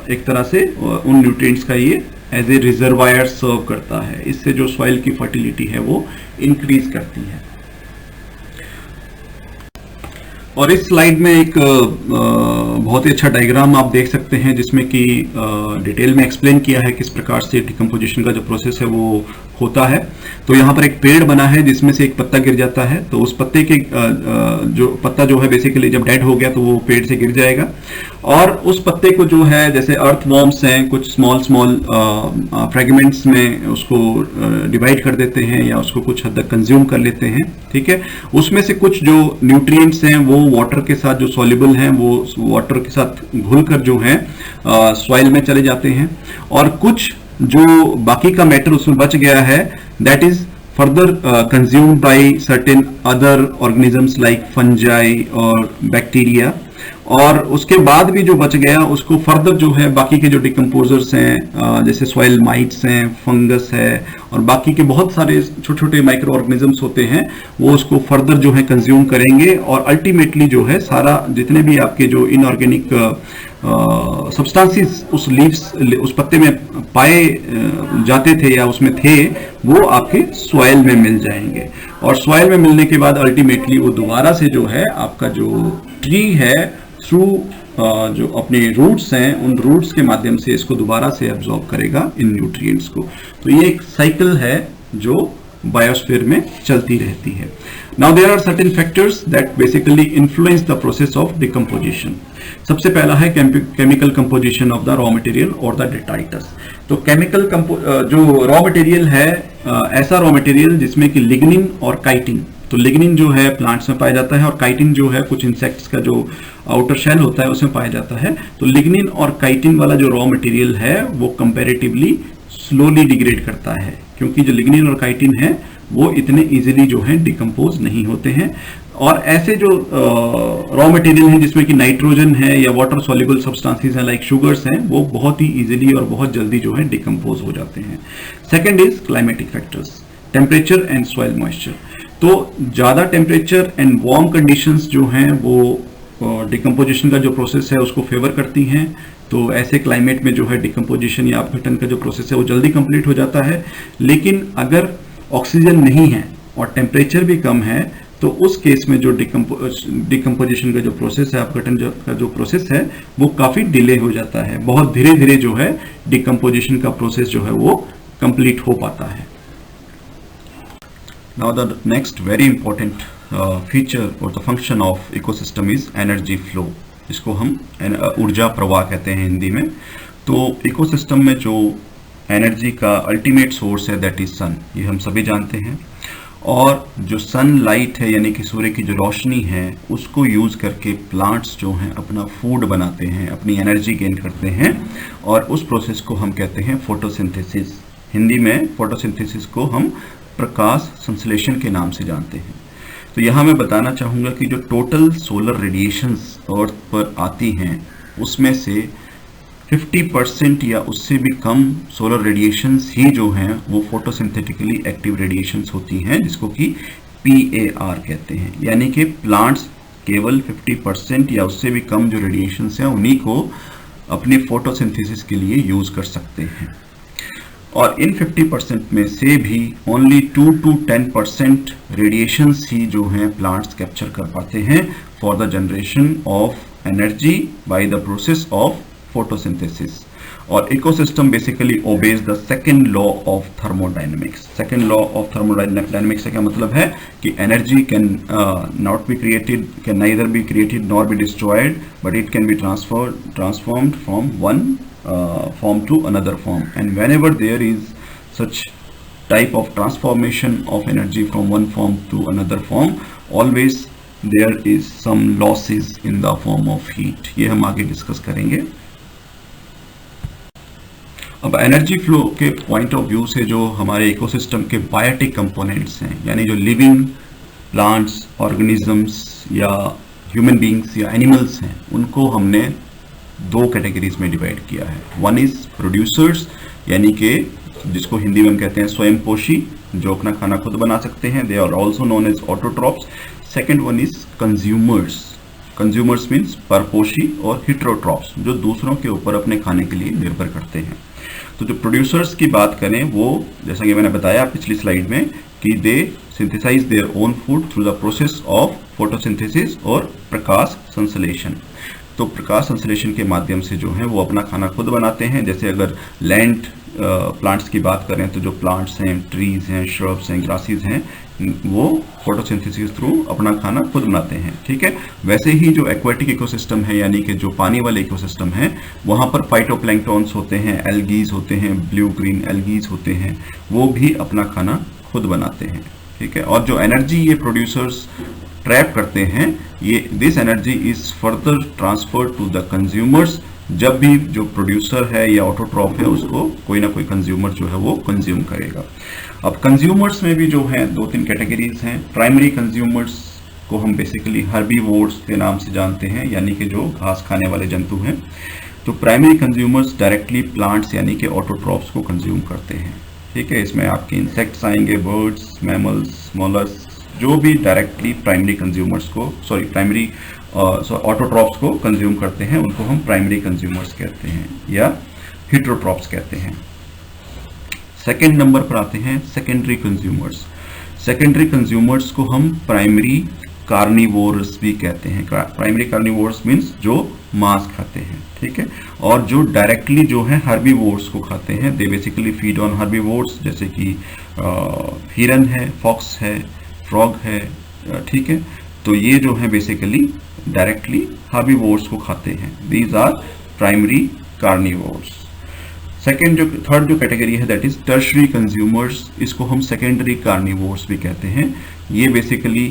एक तरह से उन न्यूट्रिएंट्स का ये एज ए रिजर्वायर सर्व करता है। इससे जो सॉइल की फर्टिलिटी है वो इंक्रीज करती है। और इस स्लाइड में एक बहुत ही अच्छा डायग्राम आप देख सकते हैं जिसमें कि डिटेल में एक्सप्लेन किया है किस प्रकार से डिकम्पोजिशन का जो प्रोसेस है वो होता है। तो यहाँ पर एक पेड़ बना है जिसमें से एक पत्ता गिर जाता है, तो उस पत्ते के जो पत्ता जो है बेसिकली जब डेड हो गया तो वो पेड़ से गिर जाएगा, और उस पत्ते को जो है जैसे अर्थ वॉर्म्स हैं कुछ स्मॉल फ्रेगमेंट्स में उसको डिवाइड कर देते हैं या उसको कुछ हद तक कंज्यूम कर लेते हैं, ठीक है। उसमें से कुछ जो न्यूट्रिएंट्स हैं वो वाटर के साथ जो सॉल्युबल हैं वो वाटर के साथ घुलकर जो है सॉइल में चले जाते हैं, और कुछ जो बाकी का मैटर उसमें बच गया है that is further consumed by certain other organisms like fungi और बैक्टीरिया, और उसके बाद भी जो बच गया उसको फर्दर जो है बाकी के जो डिकम्पोजर्स हैं जैसे सॉइल माइट्स हैं, फंगस है और बाकी के बहुत सारे छोटे छोटे माइक्रो ऑर्गेनिजम्स होते हैं वो उसको फर्दर जो है कंज्यूम करेंगे, और अल्टीमेटली जो है सारा जितने भी आपके जो इनऑर्गेनिक सब्सटेंसेस उस लीव्स उस पत्ते में पाए जाते थे या उसमें थे वो आपके सॉइल में मिल जाएंगे, और सॉइल में मिलने के बाद अल्टीमेटली वो दोबारा से जो है आपका जो ट्री है थ्रू जो अपने रूट्स हैं उन रूट्स के माध्यम से इसको दोबारा से एब्जॉर्ब करेगा इन न्यूट्रिएंट्स को। तो ये एक साइकिल है जो बायोस्फीयर में चलती रहती है। Now there are certain factors that basically influence the process of decomposition. सबसे पहला है chemical composition of the raw material और द डेटाइटस। तो केमिकल जो रॉ मटेरियल है ऐसा रॉ मटेरियल जिसमें कि लिग्निन और काइटिन, तो लिग्निन जो है प्लांट्स में पाया जाता है और काइटिन जो है कुछ इंसेक्ट्स का जो आउटर शेल होता है उसमें पाया जाता है। तो लिग्निन और काइटिन वाला जो रॉ मटेरियल है वो कंपैरेटिवली स्लोली डिग्रेड करता है, क्योंकि जो लिग्निन और काइटिन है वो इतने इजीली जो है डिकम्पोज नहीं होते हैं। और ऐसे जो रॉ मटेरियल हैं जिसमें कि नाइट्रोजन है या वाटर सॉल्युबल सब्सटेंसेस हैं लाइक शुगर्स हैं वो बहुत ही इजीली और बहुत जल्दी जो है डिकम्पोज हो जाते हैं। Second is climatic factors, temperature and soil moisture. तो ज़्यादा टेम्परेचर एंड वार्म कंडीशंस जो हैं वो डिकम्पोजिशन का जो प्रोसेस है उसको फेवर करती हैं। तो ऐसे क्लाइमेट में जो है डिकम्पोजिशन या अपघटन का जो प्रोसेस है वो जल्दी कंप्लीट हो जाता है। लेकिन अगर ऑक्सीजन नहीं है और टेम्परेचर भी कम है तो उस केस में जो डिकम्पोजिशन का जो प्रोसेस है, अपघटन का जो प्रोसेस है वो काफ़ी डिले हो जाता है, बहुत धीरे धीरे जो है डिकम्पोजिशन का प्रोसेस जो है वो कंप्लीट हो पाता है। Now the next very important feature or the function of ecosystem is energy flow, जिसको हम ऊर्जा प्रवाह कहते हैं हिंदी में। तो इकोसिस्टम में जो एनर्जी का अल्टीमेट सोर्स है दैट इज सन, ये हम सभी जानते हैं। और जो सन लाइट है यानी कि सूर्य की जो रोशनी है उसको यूज़ करके प्लांट्स जो हैं अपना फूड बनाते हैं, अपनी एनर्जी गेन करते हैं, और उस प्रोसेस को हम कहते हैं फोटोसिंथेसिस। हिंदी में फोटोसिंथेसिस को हम प्रकाश संश्लेषण के नाम से जानते हैं। तो यहाँ मैं बताना चाहूँगा कि जो टोटल सोलर रेडिएशंस अर्थ पर आती हैं उसमें से 50% या उससे भी कम सोलर रेडिएशंस ही जो हैं वो फोटोसिंथेटिकली एक्टिव रेडिएशंस होती हैं, जिसको कि PAR कहते हैं, यानी कि प्लांट्स केवल 50% या उससे भी कम जो रेडिएशंस हैं उन्हीं को अपनी फोटोसिंथेसिस के लिए यूज कर सकते हैं। और इन 50% में से भी ओनली 2 to 10% रेडिएशंस ही जो हैं प्लांट्स कैप्चर कर पाते हैं for the generation of energy by the process of photosynthesis. और ecosystem basically obeys the second law of thermodynamics. Second law of thermodynamics से क्या मतलब है कि energy can not be created, can neither be created nor be destroyed, but it can be transformed from one form to another form, and whenever there is such type of transformation of energy from one form to another form, always there is some losses in the form of heat। ये हम आगे discuss करेंगे। अब energy flow के point of view से जो हमारे ecosystem के बायोटिक कंपोनेंट्स हैं, यानी जो लिविंग प्लांट्स, ऑर्गेनिजम्स या ह्यूमन बींग्स या एनिमल्स हैं, उनको हमने दो कैटेगरीज में डिवाइड किया है। वन इज प्रोड्यूसर्स, यानी कि जिसको हिंदी में हम कहते हैं स्वयंपोषी, जो अपना खाना खुद बना सकते हैं, they are also known as autotrophs. Second one is consumers. Consumers means परपोषी और हिट्रोट्रॉप्स, जो दूसरों के ऊपर अपने खाने के लिए निर्भर करते हैं। तो जो प्रोड्यूसर्स की बात करें, वो जैसा कि मैंने बताया पिछली स्लाइड में कि they synthesise their own food through the process of photosynthesis और प्रकाश संश्लेषण। तो प्रकाश संश्लेषण के माध्यम से जो है वो अपना खाना खुद बनाते हैं। जैसे अगर लैंड प्लांट्स की बात करें तो जो प्लांट्स हैं, ट्रीज हैं, श्रब्स हैं, ग्रासेस हैं, वो फोटोसिंथेसिस थ्रू अपना खाना खुद बनाते हैं। ठीक है, वैसे ही जो एक्वेटिक इकोसिस्टम है, यानी कि जो पानी वाले इकोसिस्टम है, वहाँ पर फाइटोप्लैंक्टॉन्स होते हैं, एल्गीज होते हैं, ब्लू ग्रीन एल्गीज होते हैं, वो भी अपना खाना खुद बनाते हैं। ठीक है, और जो एनर्जी ये प्रोड्यूसर्स ट्रैप करते हैं, ये this energy is further transfer to the consumers. जब भी जो प्रोड्यूसर है या ऑटोट्रॉप है, उसको कोई ना कोई कंज्यूमर जो है वो कंज्यूम करेगा। अब कंज्यूमर्स में भी जो है दो तीन कैटेगरीज हैं। प्राइमरी कंज्यूमर्स को हम बेसिकली हर्बीवोर्स के नाम से जानते हैं, यानी कि जो घास खाने वाले जंतु हैं। तो प्राइमरी कंज्यूमर्स डायरेक्टली प्लांट्स यानी कि ऑटोट्रॉप्स को कंज्यूम करते हैं। ठीक है, इसमें आपके इंसेक्ट्स आएंगे, बर्ड्स, मैमल्स, मोलस्क, जो भी डायरेक्टली प्राइमरी कंज्यूमर्स को प्राइमरी ऑटोट्रॉप्स को कंज्यूम करते हैं, उनको हम प्राइमरी कंज्यूमर्स कहते हैं या हिट्रोट्रॉप्स कहते हैं। सेकेंड नंबर पर आते हैं सेकेंडरी कंज्यूमर्स। सेकेंडरी कंज्यूमर्स को हम प्राइमरी कार्निवोरस भी कहते हैं। प्राइमरी कार्निवोरस मीन्स जो मांस खाते हैं। ठीक है, और जो डायरेक्टली जो है हर्बीवोर्स को खाते हैं, they basically feed on herbivores, जैसे कि हिरन है, फॉक्स है, फ्रॉग है। ठीक है, तो ये जो है बेसिकली डायरेक्टली हर्बीवोर्स को खाते हैं। These are primary carnivores. Third जो कैटेगरी है, दैट इज टर्शरी कंज्यूमर्स। इसको हम सेकेंडरी कार्निवोर्स भी कहते हैं। ये बेसिकली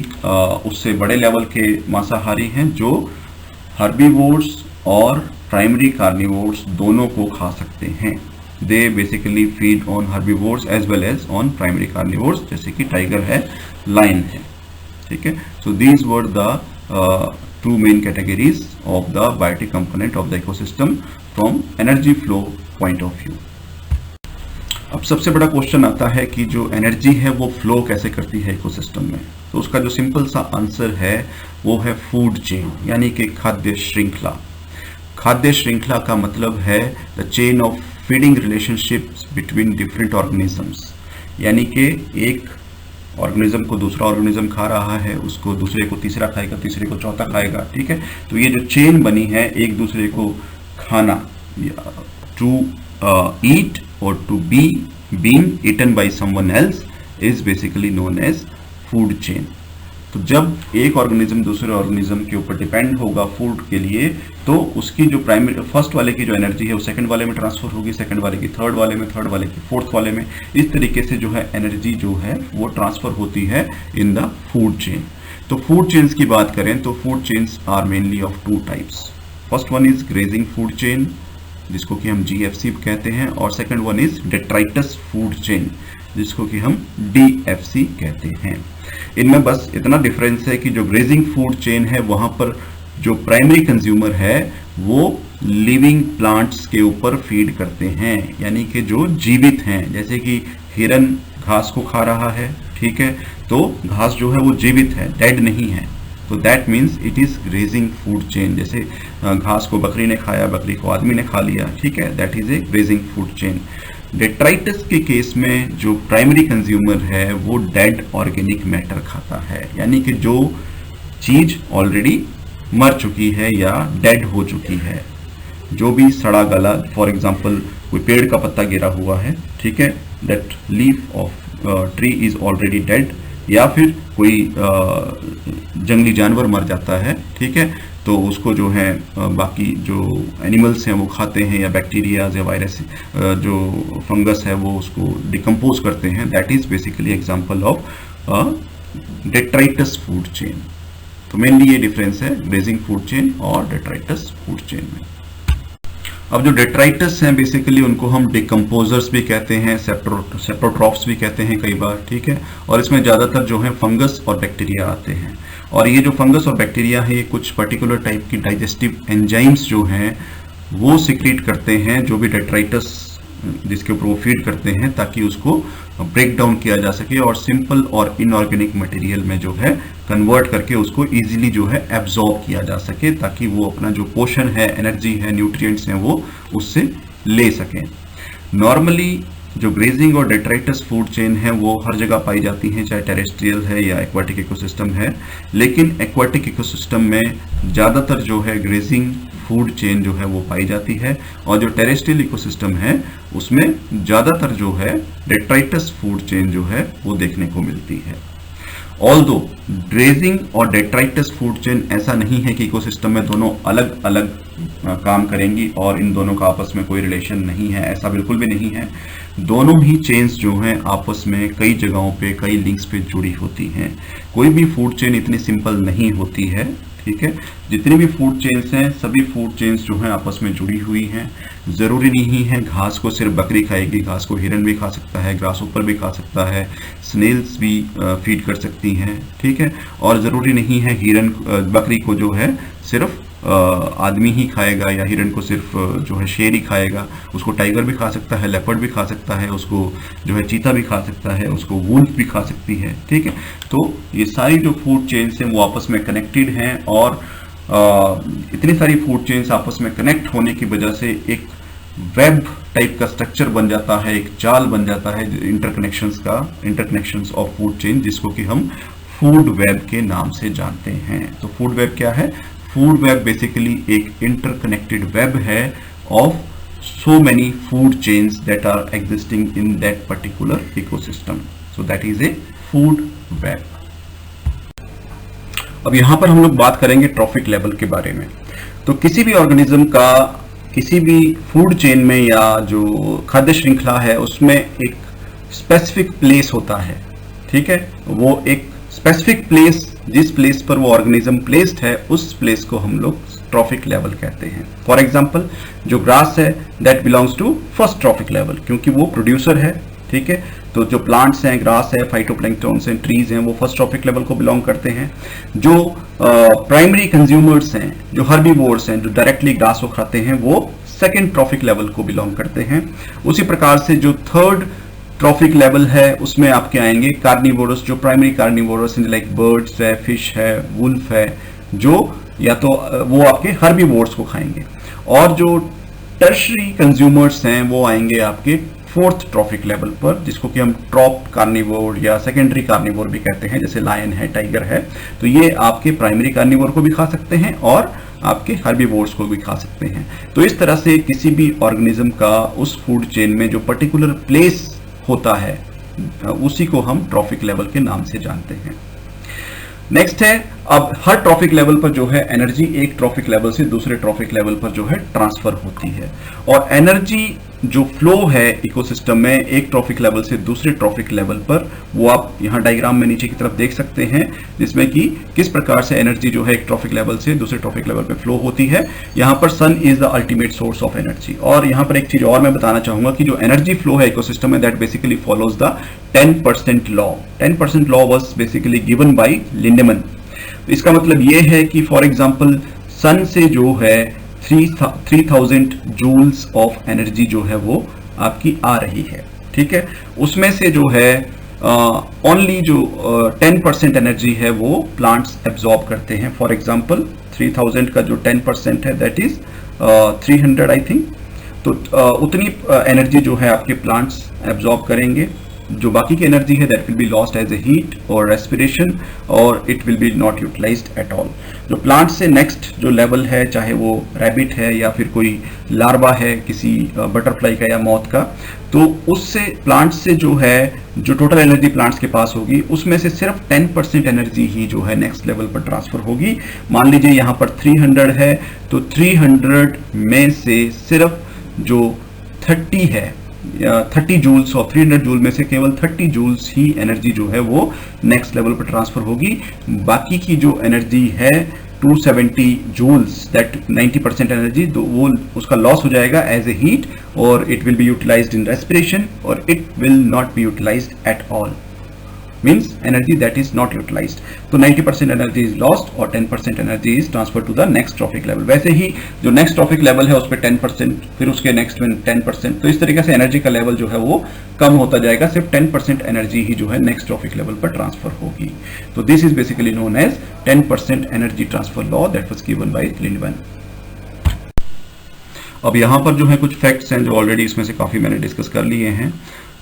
उससे बड़े लेवल के मांसाहारी हैं, जो हर्बीवोर्स और प्राइमरी कार्निवोर्स दोनों को खा सकते हैं। They basically feed on herbivores as well as on primary carnivores, जैसे कि टाइगर है, लायन है। ठीक है, so these were the two main categories of the biotic component of the ecosystem from energy flow point of view। अब सबसे बड़ा question आता है कि जो एनर्जी है वो फ्लो कैसे करती है इकोसिस्टम में। तो उसका जो सिंपल सा आंसर है वो है फूड चेन, यानी कि खाद्य श्रृंखला। खाद्य श्रृंखला का मतलब है the chain of feeding relationships between different organisms, यानी कि एक ऑर्गेनिज्म को दूसरा ऑर्गेनिज्म खा रहा है, उसको दूसरे को तीसरा खाएगा, तीसरे को चौथा खाएगा। ठीक है, तो ये जो चेन बनी है एक दूसरे को खाना, टू ईट और to be being eaten by someone else is basically known as food chain. तो जब एक ऑर्गेनिज्म दूसरे ऑर्गेनिज्म के ऊपर डिपेंड होगा फूड के लिए, तो उसकी जो प्राइमरी फर्स्ट वाले की जो एनर्जी है वो सेकंड वाले में ट्रांसफर होगी, सेकंड वाले की थर्ड वाले में, थर्ड वाले की फोर्थ वाले में। इस तरीके से जो है एनर्जी जो है वो ट्रांसफर होती है इन द फूड चेन। तो फूड चेन्स की बात करें तो food chains are mainly of two types. First one is grazing food chain, जिसको कि हम GFC कहते हैं, और second one is detritus food chain, जिसको कि हम DFC कहते हैं। इनमें बस इतना डिफरेंस है कि जो ग्रेजिंग फूड चेन है वहां पर जो प्राइमरी कंज्यूमर है वो लिविंग प्लांट्स के ऊपर फीड करते हैं, यानी कि जो जीवित हैं, जैसे कि हिरन घास को खा रहा है, ठीक है, तो घास जो है वो जीवित है, डेड नहीं है, तो that means it is grazing food chain. जैसे घास को बकरी ने खाया, बकरी को आदमी ने खा लिया, ठीक है, that is a grazing food chain. Detritus के केस में जो प्राइमरी कंज्यूमर है वो डेड ऑर्गेनिक मैटर खाता है, यानी कि जो चीज ऑलरेडी मर चुकी है या डेड हो चुकी है, जो भी सड़ा गला, फॉर एग्जाम्पल कोई पेड़ का पत्ता गिरा हुआ है, ठीक है, that leaf of tree is already dead, या फिर कोई जंगली जानवर मर जाता है, ठीक है, तो उसको जो है बाकी जो एनिमल्स हैं वो खाते हैं, या बैक्टीरियाज या वायरस जो फंगस है वो उसको डिकम्पोज करते हैं। That is basically example of detritus food chain. तो मेनली ये डिफरेंस है ग्रेजिंग फूड चेन और डेट्राइटस फूड चेन में। अब जो डेट्राइटस हैं बेसिकली उनको हम डिकम्पोजर्स भी कहते हैं, सेप्टोट्रॉफ्स भी कहते हैं कई बार, ठीक है, और इसमें ज़्यादातर जो है फंगस और बैक्टीरिया आते हैं। और ये जो फंगस और बैक्टीरिया है ये कुछ पर्टिकुलर टाइप की डाइजेस्टिव एंजाइम्स जो हैं वो सिक्रीट करते हैं, जो भी डेट्राइटस जिसके ऊपर वो फीड करते हैं, ताकि उसको ब्रेक डाउन किया जा सके और सिंपल और इनऑर्गेनिक मटेरियल में जो है कन्वर्ट करके उसको इजीली जो है एब्जॉर्ब किया जा सके, ताकि वो अपना जो पोषण है, एनर्जी है, न्यूट्रिएंट्स हैं वो उससे ले सकें। नॉर्मली जो ग्रेजिंग और डेट्राइटस फूड चेन है वो हर जगह पाई जाती हैं, चाहे टेरेस्ट्रियल है या एक्वाटिक इकोसिस्टम है, लेकिन एक्वाटिक इकोसिस्टम में ज़्यादातर जो है ग्रेजिंग फूड चेन जो है वो पाई जाती है, और जो टेरेस्ट्रियल इकोसिस्टम है उसमें ज़्यादातर जो है डेट्राइटस फूड चेन जो है वो देखने को मिलती है। ऑल्दो ग्रेजिंग और डेट्राइटस फूड चेन ऐसा नहीं है कि इकोसिस्टम में दोनों अलग अलग काम करेंगी और इन दोनों का आपस में कोई रिलेशन नहीं है, ऐसा बिल्कुल भी नहीं है। दोनों ही चेन्स जो हैं आपस में कई जगहों पे, कई लिंक्स पे जुड़ी होती हैं। कोई भी फूड चेन इतनी सिंपल नहीं होती है, ठीक है, जितनी भी फूड चेन्स हैं सभी फूड चेन्स जो हैं आपस में जुड़ी हुई हैं। ज़रूरी नहीं है घास को सिर्फ बकरी खाएगी, घास को हिरन भी खा सकता है, ग्रास ऊपर भी खा सकता है, स्नेल्स भी फीड कर सकती हैं, ठीक है, और ज़रूरी नहीं है बकरी को जो है सिर्फ आदमी ही खाएगा या हिरन को सिर्फ जो है शेर ही खाएगा, उसको टाइगर भी खा सकता है, लेपर्ड भी खा सकता है, उसको जो है चीता भी खा सकता है, उसको वुल्फ भी खा सकती है, ठीक है। तो ये सारी जो फूड चेन्स हैं वो आपस में कनेक्टेड हैं, और इतनी सारी फूड चेन्स आपस में कनेक्ट होने की वजह से एक वेब टाइप का स्ट्रक्चर बन जाता है, एक जाल बन जाता है इंटरकनेक्शंस ऑफ फूड चेन, जिसको कि हम फूड वेब के नाम से जानते हैं। तो फूड वेब क्या है? फूड वेब बेसिकली एक इंटरकनेक्टेड वेब है of so many food chains that are existing in that particular ecosystem. So that is a food web. अब यहाँ पर हम लोग बात करेंगे ट्रॉफिक लेवल के बारे में। तो किसी भी ऑर्गेनिज्म का किसी भी फूड चेन में या जो खाद्य श्रृंखला है उसमें एक स्पेसिफिक प्लेस होता है, ठीक है, वो एक स्पेसिफिक प्लेस, जिस प्लेस पर वो ऑर्गेनिज्म प्लेस्ड है उस प्लेस को हम लोग ट्रॉफिक लेवल कहते हैं। फॉर एग्जाम्पल जो ग्रास है that belongs to first trophic level, क्योंकि वो प्रोड्यूसर है, ठीक है। तो जो प्लांट्स हैं, ग्रास है, फाइटोप्लैंक्टन्स हैं, ट्रीज हैं, वो फर्स्ट ट्रॉफिक लेवल को बिलोंग करते हैं। जो प्राइमरी कंज्यूमर्स हैं, जो हर्बीवोर्स हैं, जो डायरेक्टली ग्रास को खाते हैं, वो सेकेंड ट्रॉफिक लेवल को बिलोंग करते हैं। उसी प्रकार से जो थर्ड ट्रॉफिक लेवल है उसमें आपके आएंगे कार्निवोरस, जो प्राइमरी कार्निवोरस लाइक बर्ड्स है, फिश है, वुल्फ है, जो या तो वो आपके हर्बीवोर्स को खाएंगे। और जो टर्शरी कंज्यूमर्स हैं वो आएंगे आपके फोर्थ ट्रॉफिक लेवल पर, जिसको कि हम ट्रॉप कार्निवोर या सेकेंडरी कार्निवोर भी कहते हैं, जैसे लायन है, टाइगर है। तो ये आपके प्राइमरी कार्निवोर को भी खा सकते हैं और आपके हर्बीवोर्स को भी खा सकते हैं। तो इस तरह से किसी भी ऑर्गेनिज्म का उस फूड चेन में जो पर्टिकुलर प्लेस होता है उसी को हम ट्रॉफिक लेवल के नाम से जानते हैं। नेक्स्ट है, अब हर ट्रॉफिक लेवल पर जो है एनर्जी एक ट्रॉफिक लेवल से दूसरे ट्रॉफिक लेवल पर जो है ट्रांसफर होती है, और एनर्जी जो फ्लो है इकोसिस्टम में एक ट्रॉफिक लेवल से दूसरे ट्रॉफिक लेवल पर, वो आप यहाँ डायग्राम में नीचे की तरफ देख सकते हैं, जिसमें कि किस प्रकार से एनर्जी जो है एक ट्रॉफिक लेवल से दूसरे ट्रॉफिक लेवल पे फ्लो होती है। यहाँ पर sun is the ultimate source of energy. और यहाँ पर एक चीज और मैं बताना चाहूंगा कि जो एनर्जी फ्लो है इकोसिस्टम में that basically follows the 10% law. 10% law was basically given by Lindeman. इसका मतलब ये है कि फॉर एग्जाम्पल सन से जो है 3000 जूल्स ऑफ एनर्जी जो है वो आपकी आ रही है, ठीक है, उसमें से जो है ओनली जो 10% एनर्जी है वो प्लांट्स एब्जॉर्ब करते हैं। फॉर एग्जांपल 3000 का जो 10% है दैट इज 300 आई थिंक। तो उतनी एनर्जी जो है आपके प्लांट्स एब्जॉर्ब करेंगे। जो बाकी की एनर्जी है that will be lost as a heat और रेस्पिरेशन और it will be not utilized at all. जो प्लांट से नेक्स्ट जो लेवल है, चाहे वो रैबिट है या फिर कोई लार्वा है किसी बटरफ्लाई का या मॉथ का, तो उससे प्लांट से जो है जो टोटल एनर्जी प्लांट्स के पास होगी उसमें से सिर्फ 10% एनर्जी ही जो है नेक्स्ट लेवल पर ट्रांसफर होगी। मान लीजिए यहाँ पर 300 है तो 300 में से सिर्फ जो 30 है 30 जूल्स और 300 जूल में से केवल 30 जूल्स ही एनर्जी जो है वो नेक्स्ट लेवल पर ट्रांसफर होगी। बाकी की जो एनर्जी है 270 जूल्स दैट 90% एनर्जी वो उसका लॉस हो जाएगा एज ए हीट और it will be utilised in respiration और it will not be utilised at all, means energy that is not utilized। तो 90% एनर्जी इज लॉस्ट और 10% energy is transfer to the next trophic level. वैसे ही जो next trophic level है उस पर 10%, फिर उसके नेक्स्ट में 10%, तो इस तरीके से एनर्जी का लेवल जो है वो कम होता जाएगा। सिर्फ 10% एनर्जी ही जो है नेक्स्ट ट्रॉफिक लेवल पर ट्रांसफर होगी। तो this is basically known as 10% energy transfer law that was given by Lindeman. अब यहाँ पर जो है कुछ फैक्ट्स हैं जो ऑलरेडी इसमें से काफी मैंने डिस्कस कर लिए हैं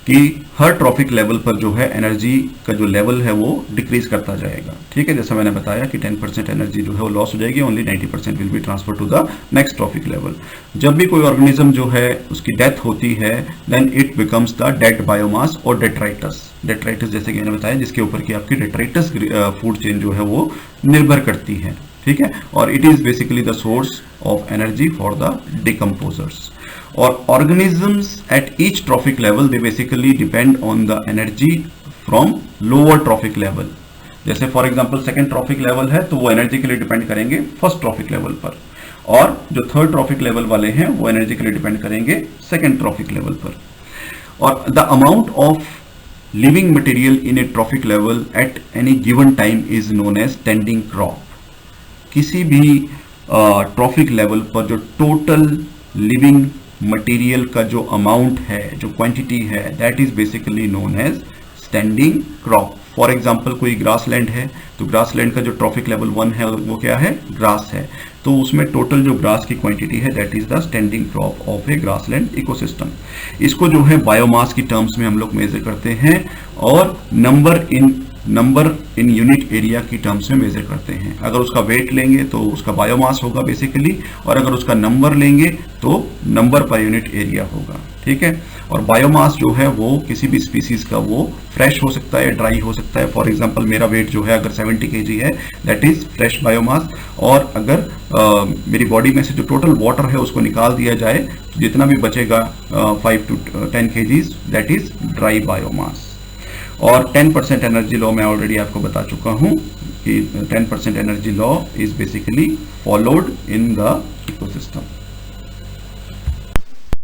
कि हर ट्रॉफिक लेवल पर जो है एनर्जी का जो लेवल है वो डिक्रीज करता जाएगा। ठीक है, जैसा मैंने बताया कि 10% एनर्जी जो है वो लॉस हो जाएगी, only 90% will be transfer to the next trophic level. जब भी कोई ऑर्गेनिज्म जो है उसकी डेथ होती है then it becomes the dead biomass और डेट्राइटस। डेट्राइटस जैसे कि मैंने बताया जिसके ऊपर की आपकी डेट्राइटस फूड चेन जो है वो निर्भर करती है। ठीक है, और it is basically the source of energy for the decomposers. और organisms at each trophic level they basically depend on the energy from lower trophic level। जैसे for example second trophic level है तो वो एनर्जी के लिए depend करेंगे first trophic level पर, और जो थर्ड ट्रॉफिक लेवल वाले हैं वो एनर्जी के लिए डिपेंड करेंगे सेकंड ट्रॉफिक लेवल पर। और the amount of living material in a trophic level at any given time is known as standing crop. किसी भी ट्रॉफिक लेवल पर जो टोटल लिविंग मटेरियल का जो अमाउंट है, जो क्वांटिटी है, that is basically known as standing crop. For example कोई ग्रासलैंड है तो ग्रासलैंड का जो ट्रॉफिक लेवल 1 है वो क्या है, ग्रास है, तो उसमें टोटल जो ग्रास की क्वांटिटी है that is the standing crop of A grassland ecosystem. इसको जो है बायोमास की टर्म्स में हम लोग मेजर करते हैं और नंबर इन यूनिट एरिया की टर्म्स में मेजर करते हैं। अगर उसका वेट लेंगे तो उसका बायोमास होगा बेसिकली, और अगर उसका नंबर लेंगे तो नंबर पर यूनिट एरिया होगा। ठीक है, और बायोमास जो है वो किसी भी स्पीसीज का वो फ्रेश हो सकता है, ड्राई हो सकता है। फॉर एग्जांपल मेरा वेट जो है अगर 70 kg है दैट इज फ्रेश बायोमास, और अगर मेरी बॉडी में से जो टोटल वाटर है उसको निकाल दिया जाए तो जितना भी बचेगा 5 to 10 kg that is dry biomass. और 10% एनर्जी लॉ मैं ऑलरेडी आपको बता चुका हूं कि 10% energy law is basically followed in the ecosystem.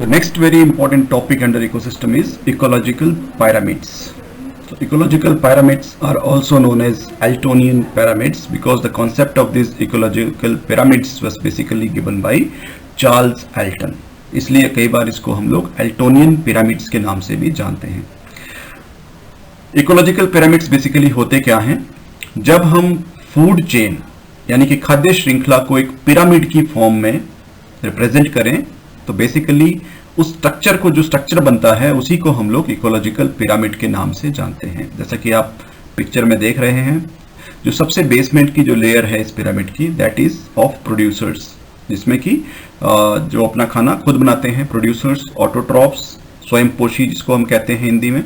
The next very important topic under ecosystem is ecological pyramids. So ecological pyramids are also known as Altonian pyramids because the concept of these ecological pyramids was basically given by Charles Alton। इसलिए कई बार इसको हम लोग Altonian pyramids के नाम से भी जानते हैं। इकोलॉजिकल पिरामिड्स बेसिकली होते क्या हैं, जब हम फूड चेन यानी कि खाद्य श्रृंखला को एक पिरामिड की फॉर्म में रिप्रेजेंट करें तो बेसिकली उस स्ट्रक्चर को, जो स्ट्रक्चर बनता है उसी को हम लोग इकोलॉजिकल पिरामिड के नाम से जानते हैं। जैसा कि आप पिक्चर में देख रहे हैं, जो सबसे बेसमेंट की जो लेयर है इस पिरामिड की दैट इज ऑफ प्रोड्यूसर्स, जिसमें कि जो अपना खाना खुद बनाते हैं प्रोड्यूसर्स, ऑटोट्रॉप्स, स्वयंपोषी जिसको हम कहते हैं हिंदी में।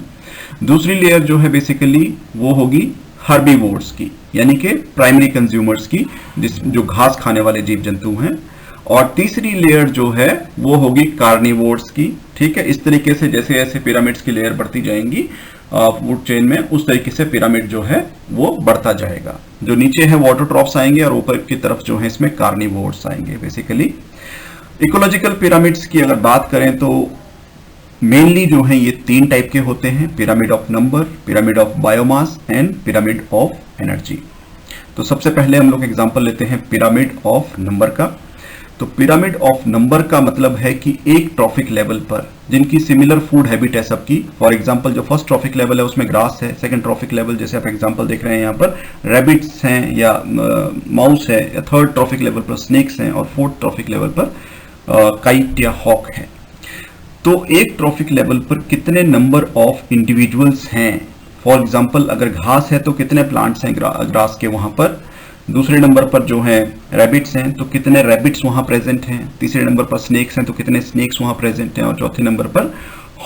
दूसरी लेयर जो है बेसिकली वो होगी हर्बीवोर्स की, यानी कि प्राइमरी कंज्यूमर्स की, जो घास खाने वाले जीव जंतु हैं। और तीसरी लेयर जो है वो होगी कार्निवोर्स की। ठीक है, इस तरीके से जैसे जैसे पिरामिड्स की लेयर बढ़ती जाएंगी फूड चेन में, उस तरीके से पिरामिड जो है वो बढ़ता जाएगा। जो नीचे है वो ऑटोट्रॉप्स आएंगे और ऊपर की तरफ जो है इसमें कार्निवोर्स आएंगे। बेसिकली इकोलॉजिकल पिरामिड्स की अगर बात करें तो मेनली जो है ये 3 टाइप के होते हैं, pyramid of number, pyramid of biomass and pyramid of energy. तो सबसे पहले हम लोग एग्जांपल लेते हैं पिरामिड ऑफ नंबर का। तो पिरामिड ऑफ नंबर का मतलब है कि एक ट्रॉफिक लेवल पर जिनकी सिमिलर फूड हैबिट है सबकी, फॉर एग्जांपल जो फर्स्ट ट्रॉफिक लेवल है उसमें ग्रास है, सेकंड ट्रॉफिक लेवल जैसे आप एग्जांपल देख रहे हैं यहाँ पर रैबिट्स हैं या माउस है, या थर्ड ट्रॉफिक लेवल पर स्नेक्स हैं, और फोर्थ ट्रॉफिक लेवल पर काइट या हॉक है। तो एक ट्रॉफिक लेवल पर कितने नंबर ऑफ इंडिविजुअल्स हैं, फॉर एग्जांपल अगर घास है तो कितने प्लांट्स हैं ग्रास के वहां पर, दूसरे नंबर पर जो है रैबिट्स हैं तो कितने रैबिट्स वहां प्रेजेंट हैं, तीसरे नंबर पर स्नेक्स हैं तो कितने स्नेक्स वहां प्रेजेंट हैं, और चौथे नंबर पर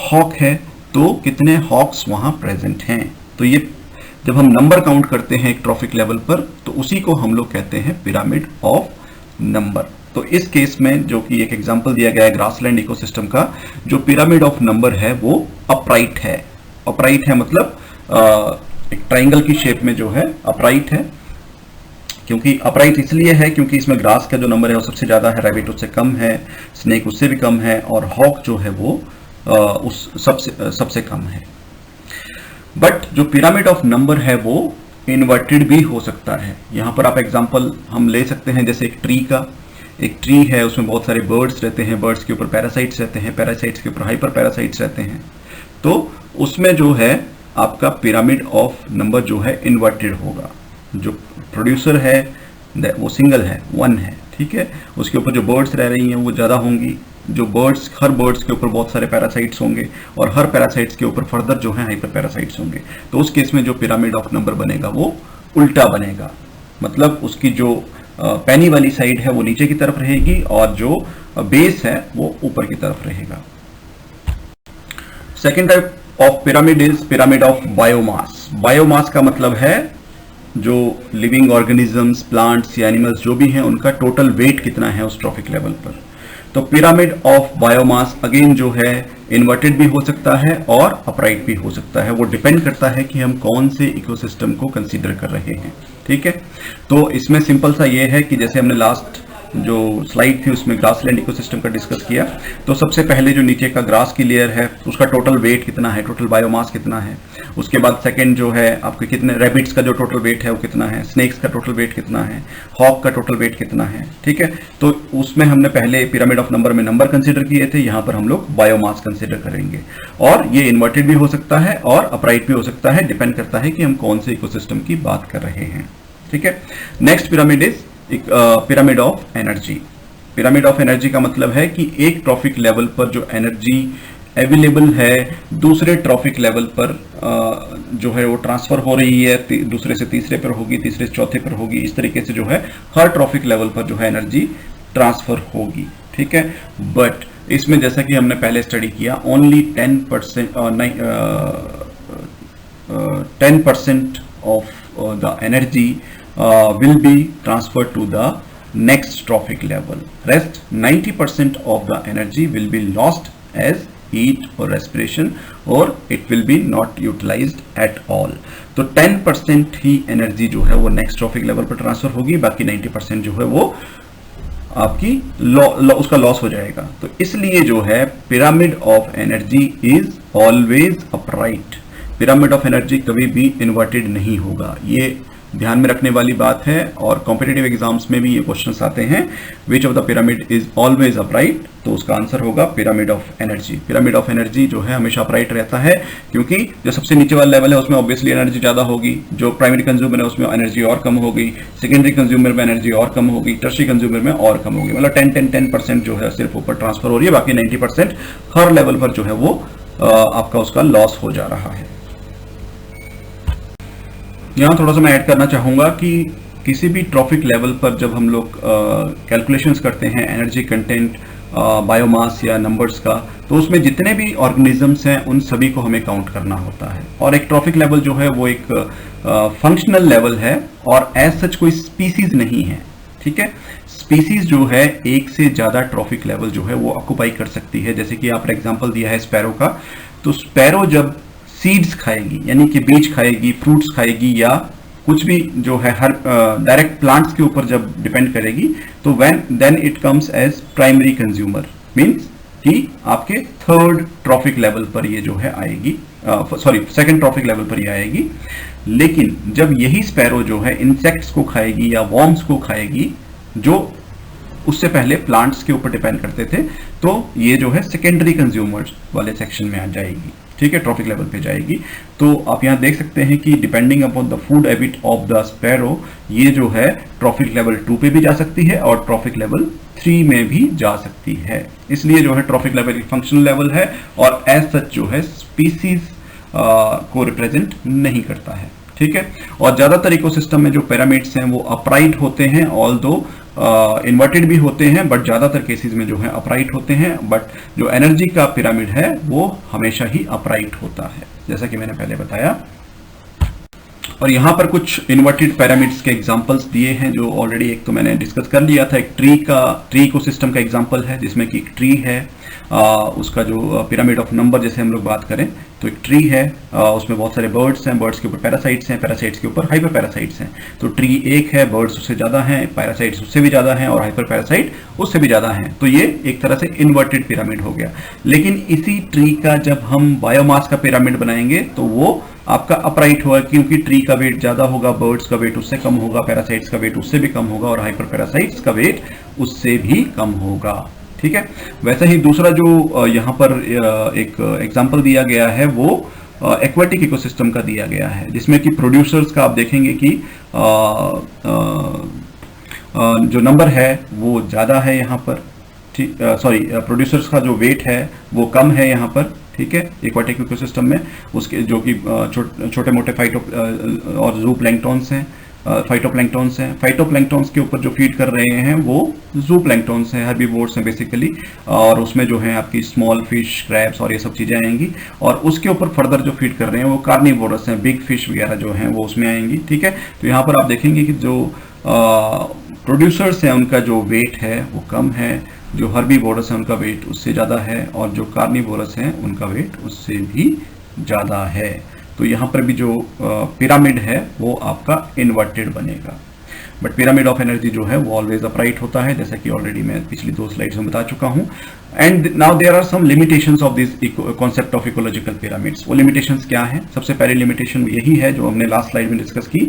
हॉक है तो कितने हॉक्स वहां प्रेजेंट हैं। तो ये जब हम नंबर काउंट करते हैं एक ट्रॉफिक लेवल पर तो उसी को हम लोग कहते हैं पिरामिड ऑफ नंबर। तो इस केस में जो कि एक एग्जांपल दिया गया है ग्रासलैंड इकोसिस्टम का, जो पिरामिड ऑफ नंबर है वो अपराइट है। अपराइट है मतलब एक ट्राइंगल की शेप में जो है अपराइट है, क्योंकि अपराइट इसलिए है क्योंकि इसमें ग्रास का जो नंबर है वो सबसे ज्यादा है, रैबिट उससे कम है, स्नेक उससे भी कम है, और हॉक जो है वो उस सबसे कम है। बट जो पिरामिड ऑफ नंबर है वो इन्वर्टेड भी हो सकता है। यहां पर आप एग्जांपल हम ले सकते हैं जैसे एक ट्री का, एक ट्री है उसमें बहुत सारे बर्ड्स रहते हैं, बर्ड्स के ऊपर पैरासाइट्स रहते हैं, पैरासाइट्स के ऊपर हाइपर पैरासाइट्स रहते हैं, तो उसमें जो है आपका पिरामिड ऑफ नंबर जो है इन्वर्टेड होगा। जो प्रोड्यूसर है वो सिंगल है, वन है, ठीक है, उसके ऊपर जो बर्ड्स रह रही हैं वो ज़्यादा होंगी, जो बर्ड्स हर बर्ड्स के ऊपर बहुत सारे पैरासाइट्स होंगे, और हर पैरासाइट्स के ऊपर फर्दर जो है हाइपर पैरासाइट्स होंगे। तो उस केस में जो पिरामिड ऑफ नंबर बनेगा वो उल्टा बनेगा, मतलब उसकी जो पैनी वाली साइड है वो नीचे की तरफ रहेगी और जो बेस है वो ऊपर की तरफ रहेगा। Second type of pyramid is pyramid of biomass. Biomass का मतलब है जो लिविंग ऑर्गेनिजम्स, प्लांट्स या एनिमल्स जो भी हैं उनका टोटल वेट कितना है उस ट्रॉफिक लेवल पर। तो पिरामिड ऑफ बायोमास अगेन जो है इन्वर्टेड भी हो सकता है और अपराइट भी हो सकता है, वो डिपेंड करता है कि हम कौन से इकोसिस्टम को कंसीडर कर रहे हैं, ठीक है। तो इसमें सिंपल सा ये है कि जैसे हमने लास्ट जो स्लाइड थी उसमें ग्रासलैंड इकोसिस्टम का डिस्कस किया, तो सबसे पहले जो नीचे का ग्रास की लेयर है उसका टोटल वेट कितना है, टोटल बायोमास कितना है, उसके बाद सेकंड जो है आपके कितने रैबिट्स का जो टोटल वेट है वो कितना है, स्नेक्स का टोटल वेट कितना है, हॉक का टोटल वेट कितना है, ठीक है। तो उसमें हमने पहले पिरामिड ऑफ नंबर में नंबर कंसिडर किए थे, यहाँ पर हम लोग बायोमास कंसिडर करेंगे, और ये इन्वर्टेड भी हो सकता है और अपराइट भी हो सकता है, डिपेंड करता है कि हम कौन से इकोसिस्टम की बात कर रहे हैं, ठीक है। Next pyramid is pyramid of energy. Pyramid of energy का मतलब है कि एक ट्रॉफिक लेवल पर जो एनर्जी अवेलेबल है दूसरे ट्रॉफिक लेवल पर जो है वो ट्रांसफर हो रही है, दूसरे से तीसरे पर होगी, तीसरे से चौथे पर होगी, इस तरीके से जो है हर ट्रॉफिक लेवल पर जो है एनर्जी ट्रांसफर होगी, ठीक है। बट इसमें जैसा कि हमने पहले स्टडी किया, only 10% of the energy will be transferred to the next trophic level. Rest 90% of the energy will be lost as heat or respiration, or it will be not utilized at all. तो 10% ही energy जो है वो next trophic level पर transfer होगी, बाकी 90% जो है वो आपकी उसका लॉस हो जाएगा। तो इसलिए जो है pyramid of energy is always upright. Pyramid of energy कभी भी इन्वर्टेड नहीं होगा, ये ध्यान में रखने वाली बात है, और कॉम्पिटिटिव एग्जाम्स में भी ये क्वेश्चंस आते हैं, which of the pyramid is always upright, तो उसका आंसर होगा pyramid of energy. Pyramid of energy जो है हमेशा अपराइट रहता है, क्योंकि जो सबसे नीचे वाला लेवल है उसमें ऑब्वियसली एनर्जी ज्यादा होगी, जो प्राइमरी कंज्यूमर है उसमें एनर्जी और कम होगी, सेकेंडरी कंज्यूमर में एनर्जी और कम होगी, टर्शियरी कंज्यूमर में और कम होगी। मतलब 10% जो है सिर्फ ऊपर ट्रांसफर हो रही है, बाकी 90% हर लेवल पर जो है वो आपका उसका लॉस हो जा रहा है। यहाँ थोड़ा सा मैं ऐड करना चाहूँगा कि किसी भी ट्रॉफिक लेवल पर जब हम लोग कैलकुलेशंस करते हैं एनर्जी कंटेंट, बायोमास या नंबर्स का, तो उसमें जितने भी ऑर्गेनिजम्स हैं उन सभी को हमें काउंट करना होता है। और एक ट्रॉफिक लेवल जो है वो एक फंक्शनल लेवल है और एज सच कोई स्पीसीज नहीं है, ठीक है। स्पीसीज जो है एक से ज़्यादा ट्रॉफिक लेवल जो है वो ऑक्युपाई कर सकती है। जैसे कि आपने एग्जाम्पल दिया है स्पैरो का, तो स्पैरो जब सीड्स खाएगी यानी कि बीज खाएगी, फ्रूट्स खाएगी, या कुछ भी जो है हर डायरेक्ट प्लांट्स के ऊपर जब डिपेंड करेगी, तो then it comes as primary consumer, means कि आपके थर्ड ट्रॉफिक लेवल पर ये जो है आएगी, सेकंड ट्रॉफिक लेवल पर ये आएगी। लेकिन जब यही स्पैरो जो है इंसेक्ट्स को खाएगी या वॉर्म्स को खाएगी, जो उससे पहले प्लांट्स के ऊपर डिपेंड करते थे। तो ये जो है सेकेंडरी कंज्यूमर्स वाले सेक्शन में आ जाएगी, ठीक है, ट्रॉफिक लेवल पे जाएगी। तो आप यहाँ देख सकते हैं कि depending upon the food habit of the sparrow, ये जो है ट्रॉफिक लेवल 2 पे भी जा सकती है और ट्रॉफिक लेवल 3 में भी जा सकती है। इसलिए जो है ट्रॉफिक लेवल एक फंक्शनल लेवल है और एज सच जो है स्पीसीज को रिप्रेजेंट नहीं करता है, ठीक है। और ज्यादातर इकोसिस्टम में जो पिरामिड्स हैं वो अपराइट होते हैं, ऑल्दो इन्वर्टेड भी होते हैं, बट ज्यादातर केसेस में जो है अपराइट होते हैं। बट जो एनर्जी का पिरामिड है वो हमेशा ही अपराइट होता है, जैसा कि मैंने पहले बताया। और यहाँ पर कुछ इन्वर्टेड पिरामिड्स के एग्जांपल्स दिए हैं, जो ऑलरेडी एक तो मैंने डिस्कस कर लिया था। एक ट्री इकोसिस्टम का एग्जांपल है, जिसमें कि एक ट्री है, उसका जो पिरामिड ऑफ नंबर जैसे हम लोग बात करें तो एक ट्री है, उसमें बहुत सारे बर्ड्स हैं, बर्ड्स के ऊपर पैरासाइट्स हैं, पैरासाइट्स के ऊपर हाइपर पैरासाइट्स हैं। तो ट्री एक है, बर्ड्स उससे ज़्यादा हैं, पैरासाइट्स उससे भी ज़्यादा हैं और हाइपर पैरासाइट उससे भी ज़्यादा हैं। तो ये एक तरह से इन्वर्टेड पिरामिड हो गया। लेकिन इसी ट्री का जब हम बायोमास का पिरामिड बनाएंगे तो वो आपका अपराइट होगा, क्योंकि ट्री का वेट ज़्यादा होगा, बर्ड्स का वेट उससे कम होगा, पैरासाइट्स का वेट उससे भी कम होगा और हाइपर पैरासाइट्स का वेट उससे भी कम होगा, ठीक है। वैसे ही दूसरा जो यहाँ पर एक एग्जांपल दिया गया है वो एक्वेटिक इकोसिस्टम का दिया गया है, जिसमें कि प्रोड्यूसर्स का आप देखेंगे कि जो नंबर है वो ज़्यादा है यहाँ पर, ठीक, सॉरी, प्रोड्यूसर्स का जो वेट है वो कम है यहाँ पर, ठीक है, एक्वेटिक इकोसिस्टम में। उसके जो कि छोटे मोटे फाइटो और जू प्लैंक्टॉन्स हैं, फाइटोप्लैंक्टॉन्स हैं। फाइटोप्लैंक्टॉन्स के ऊपर जो फीड कर रहे हैं वो जू प्लैंक्टॉन्स हैं, हर्बीवोर्स हैं बेसिकली, और उसमें जो है आपकी स्मॉल फिश, क्रैब्स और ये सब चीज़ें आएंगी। और उसके ऊपर फर्दर जो फीड कर रहे हैं वो कार्निवोरस हैं, बिग फिश वगैरह जो हैं वो उसमें आएंगी, ठीक है। तो यहाँ पर आप देखेंगे कि जो प्रोड्यूसर्स हैं उनका जो वेट है वो कम है, जो हर्बीवोरस हैं उनका वेट उससे ज़्यादा है और जो कार्निवोरस हैं उनका वेट उससे भी ज़्यादा है। तो यहाँ पर भी जो पिरामिड है वो आपका इन्वर्टेड बनेगा। बट पिरामिड ऑफ एनर्जी जो है वो ऑलवेज अपराइट होता है, जैसा कि ऑलरेडी मैं पिछली 2 स्लाइड्स में बता चुका हूँ। And now there are some limitations of this concept of ecological pyramids. वो लिमिटेशंस क्या है? सबसे पहली लिमिटेशन यही है जो हमने लास्ट स्लाइड में डिस्कस की,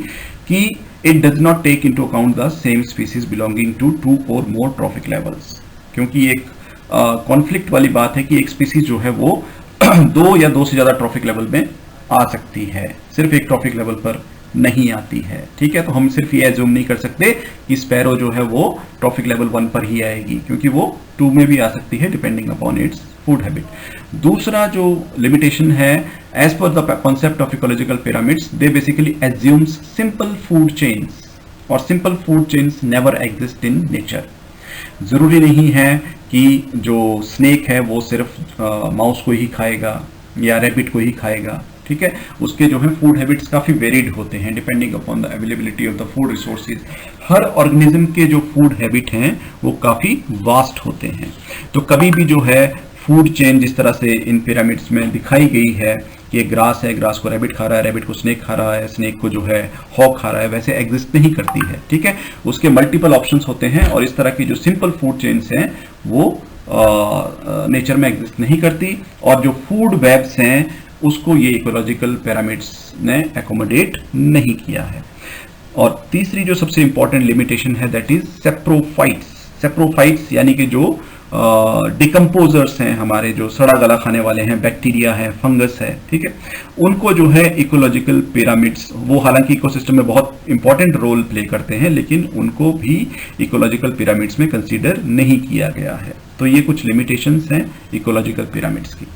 कि it does not take into account the same species belonging to 2 और मोर ट्रॉफिक लेवल्स। क्योंकि एक कॉन्फ्लिक्ट वाली बात है कि एक स्पीसीज जो है वो 2 या 2 से ज़्यादा ट्रॉफिक लेवल में आ सकती है, सिर्फ एक ट्रॉफिक लेवल पर नहीं आती है, ठीक है। तो हम सिर्फ ये एज्यूम नहीं कर सकते कि स्पैरो जो है वो ट्रॉफिक लेवल 1 पर ही आएगी, क्योंकि वो 2 में भी आ सकती है depending upon its food habit. दूसरा जो लिमिटेशन है, as per the concept of ecological pyramids, they basically assumes simple food chains, और simple food chains never exist in nature. जरूरी नहीं है कि जो स्नेक है वो सिर्फ माउस को ही खाएगा या रैबिट को ही खाएगा, ठीक है। उसके जो है फूड हैबिट्स काफ़ी वेरिड होते हैं depending upon the availability of the food resources. Her organism के जो फूड हैबिट हैं वो काफ़ी वास्ट होते हैं। तो कभी भी जो है फूड चेन जिस तरह से इन पिरामिड्स में दिखाई गई है कि ग्रास है, ग्रास को रैबिट खा रहा है, रैबिट को स्नेक खा रहा है, स्नेक को जो है हॉक खा रहा है, वैसे एग्जिस्ट नहीं करती है, ठीक है। उसके मल्टीपल ऑप्शंस होते हैं और इस तरह की जो सिंपल फूड चेन्स हैं वो नेचर में एग्जिस्ट नहीं करती, और जो फूड वेब्स हैं उसको ये इकोलॉजिकल पिरामिड्स ने एकोमोडेट नहीं किया है। और तीसरी जो सबसे इंपॉर्टेंट लिमिटेशन है दैट इज सेप्रोफाइट्स। सेप्रोफाइट्स यानी कि जो डिकम्पोजर्स हैं, हमारे जो सड़ा गला खाने वाले हैं, बैक्टीरिया है, फंगस है, ठीक है, उनको जो है इकोलॉजिकल पिरामिड्स, वो हालांकि इकोसिस्टम में बहुत इंपॉर्टेंट रोल प्ले करते हैं, लेकिन उनको भी इकोलॉजिकल पिरामिड्स में कंसीडर नहीं किया गया है। तो ये कुछ लिमिटेशंस हैं इकोलॉजिकल पिरामिड्स की।